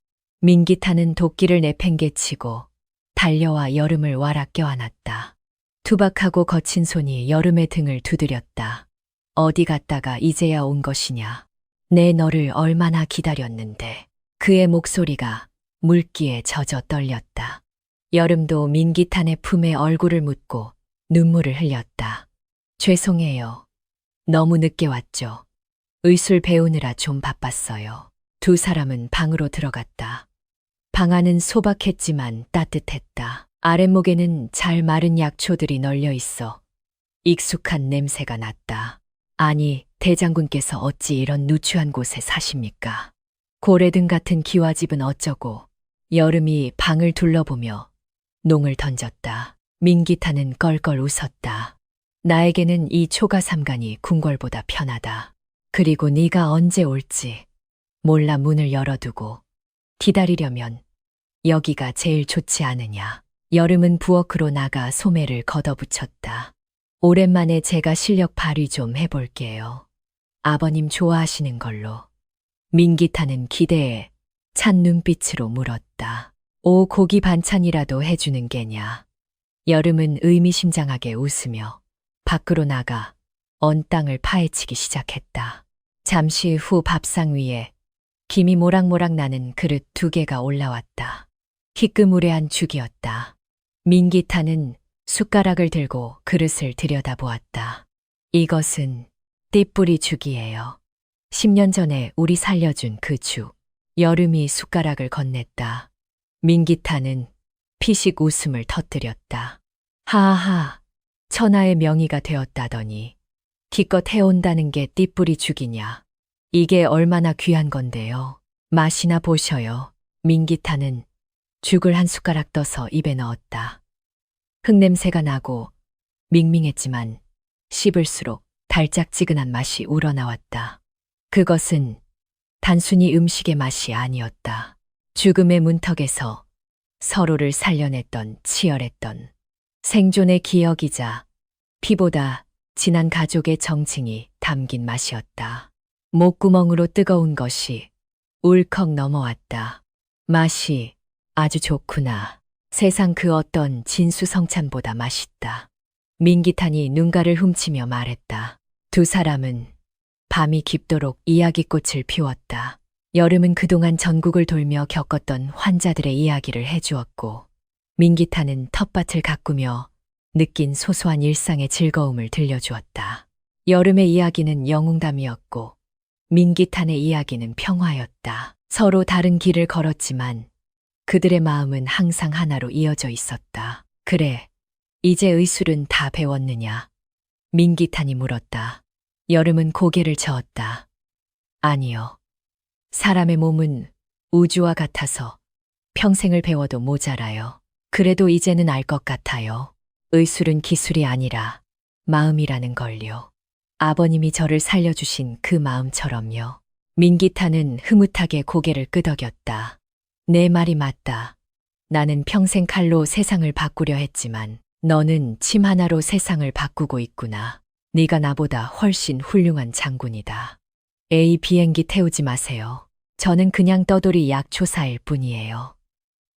민기탄은 도끼를 내팽개치고 달려와 여름을 와락 껴안았다. 투박하고 거친 손이 여름의 등을 두드렸다. 어디 갔다가 이제야 온 것이냐. 내 너를 얼마나 기다렸는데. 그의 목소리가 물기에 젖어 떨렸다. 여름도 민기탄의 품에 얼굴을 묻고 눈물을 흘렸다. 죄송해요. 너무 늦게 왔죠. 의술 배우느라 좀 바빴어요. 두 사람은 방으로 들어갔다. 방 안은 소박했지만 따뜻했다. 아랫목에는 잘 마른 약초들이 널려 있어 익숙한 냄새가 났다. 아니, 대장군께서 어찌 이런 누추한 곳에 사십니까? 고래등 같은 기와집은 어쩌고. 여름이 방을 둘러보며 농을 던졌다. 민기타는 껄껄 웃었다. 나에게는 이 초가삼간이 궁궐보다 편하다. 그리고 네가 언제 올지 몰라. 문을 열어두고 기다리려면 여기가 제일 좋지 않으냐. 여름은 부엌으로 나가 소매를 걷어붙였다. 오랜만에 제가 실력 발휘 좀 해볼게요. 아버님 좋아하시는 걸로. 민기타는 기대에 찬 눈빛으로 물었다. 오, 고기 반찬이라도 해주는 게냐. 여름은 의미심장하게 웃으며 밖으로 나가 언 땅을 파헤치기 시작했다. 잠시 후 밥상 위에 김이 모락모락 나는 그릇 2개가 올라왔다. 희끄무레한 죽이었다. 민기타는 숟가락을 들고 그릇을 들여다보았다. 이것은 띠뿌리 죽이에요. 10년 전에 우리 살려준 그 죽. 여름이 숟가락을 건넸다. 민기타는 피식 웃음을 터뜨렸다. 하하, 천하의 명의가 되었다더니 기껏 해온다는 게 띠뿌리 죽이냐. 이게 얼마나 귀한 건데요. 맛이나 보셔요. 민기타는 죽을 한 숟가락 떠서 입에 넣었다. 흙냄새가 나고 밍밍했지만 씹을수록 달짝지근한 맛이 우러나왔다. 그것은 단순히 음식의 맛이 아니었다. 죽음의 문턱에서 서로를 살려냈던 치열했던 생존의 기억이자 피보다 진한 가족의 정情이 담긴 맛이었다. 목구멍으로 뜨거운 것이 울컥 넘어왔다. 맛이 아주 좋구나. 세상 그 어떤 진수성찬보다 맛있다. 민기탄이 눈가를 훔치며 말했다. 두 사람은 밤이 깊도록 이야기꽃을 피웠다. 여름은 그동안 전국을 돌며 겪었던 환자들의 이야기를 해주었고, 민기탄은 텃밭을 가꾸며 느낀 소소한 일상의 즐거움을 들려주었다. 여름의 이야기는 영웅담이었고, 민기탄의 이야기는 평화였다. 서로 다른 길을 걸었지만 그들의 마음은 항상 하나로 이어져 있었다. 그래, 이제 의술은 다 배웠느냐? 민기탄이 물었다. 여름은 고개를 저었다. 아니요. 사람의 몸은 우주와 같아서 평생을 배워도 모자라요. 그래도 이제는 알 것 같아요. 의술은 기술이 아니라 마음이라는 걸요. 아버님이 저를 살려주신 그 마음처럼요. 민기탄은 흐뭇하게 고개를 끄덕였다. 내 말이 맞다. 나는 평생 칼로 세상을 바꾸려 했지만 너는 침 하나로 세상을 바꾸고 있구나. 네가 나보다 훨씬 훌륭한 장군이다. 에이, 비행기 태우지 마세요. 저는 그냥 떠돌이 약초사일 뿐이에요.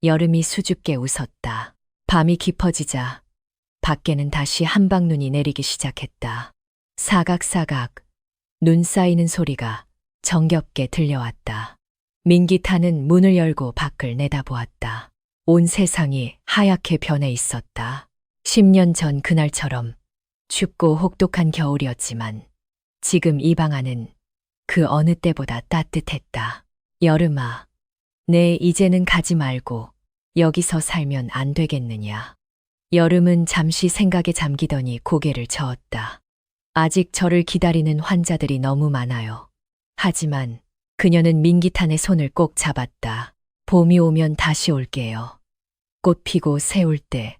여름이 수줍게 웃었다. 밤이 깊어지자 밖에는 다시 한방눈이 내리기 시작했다. 사각사각 눈 쌓이는 소리가 정겹게 들려왔다. 민기탄은 문을 열고 밖을 내다보았다. 온 세상이 하얗게 변해 있었다. 10년 전 그날처럼 춥고 혹독한 겨울이었지만 지금 이 방 안은 그 어느 때보다 따뜻했다. 여름아, 네, 이제는 가지 말고 여기서 살면 안 되겠느냐. 여름은 잠시 생각에 잠기더니 고개를 저었다. 아직 저를 기다리는 환자들이 너무 많아요. 하지만 그녀는 민기탄의 손을 꼭 잡았다. 봄이 오면 다시 올게요. 꽃 피고 새울 때,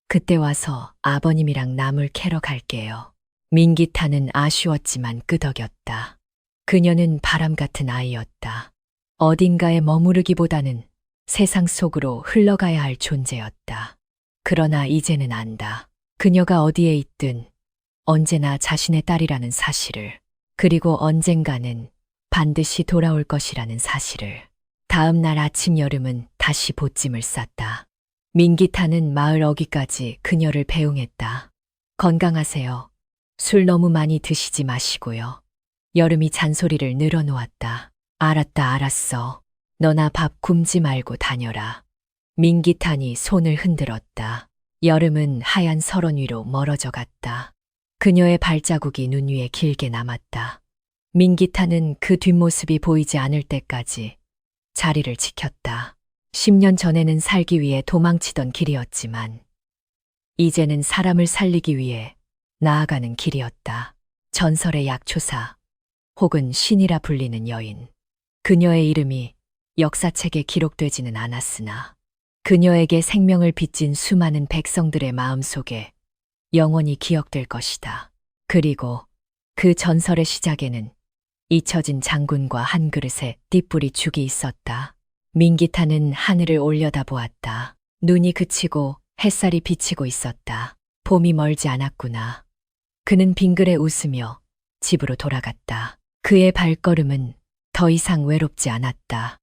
그때 와서 아버님이랑 나물 캐러 갈게요. 민기탄은 아쉬웠지만 끄덕였다. 그녀는 바람 같은 아이였다. 어딘가에 머무르기보다는 세상 속으로 흘러가야 할 존재였다. 그러나 이제는 안다. 그녀가 어디에 있든 언제나 자신의 딸이라는 사실을, 그리고 언젠가는 반드시 돌아올 것이라는 사실을. 다음 날 아침 여름은 다시 보찜을 쌌다. 민기탄은 마을 어귀까지 그녀를 배웅했다. 건강하세요. 술 너무 많이 드시지 마시고요. 여름이 잔소리를 늘어놓았다. 알았다, 알았어. 너나 밥 굶지 말고 다녀라. 민기탄이 손을 흔들었다. 여름은 하얀 설원 위로 멀어져 갔다. 그녀의 발자국이 눈 위에 길게 남았다. 민기탄은 그 뒷모습이 보이지 않을 때까지 자리를 지켰다. 10년 전에는 살기 위해 도망치던 길이었지만 이제는 사람을 살리기 위해 나아가는 길이었다. 전설의 약초사 혹은 신이라 불리는 여인. 그녀의 이름이 역사책에 기록되지는 않았으나 그녀에게 생명을 빚진 수많은 백성들의 마음속에 영원히 기억될 것이다. 그리고 그 전설의 시작에는 잊혀진 장군과 한 그릇의 띠뿌리 죽이 있었다. 민기타는 하늘을 올려다보았다. 눈이 그치고 햇살이 비치고 있었다. 봄이 멀지 않았구나. 그는 빙그레 웃으며 집으로 돌아갔다. 그의 발걸음은 더 이상 외롭지 않았다.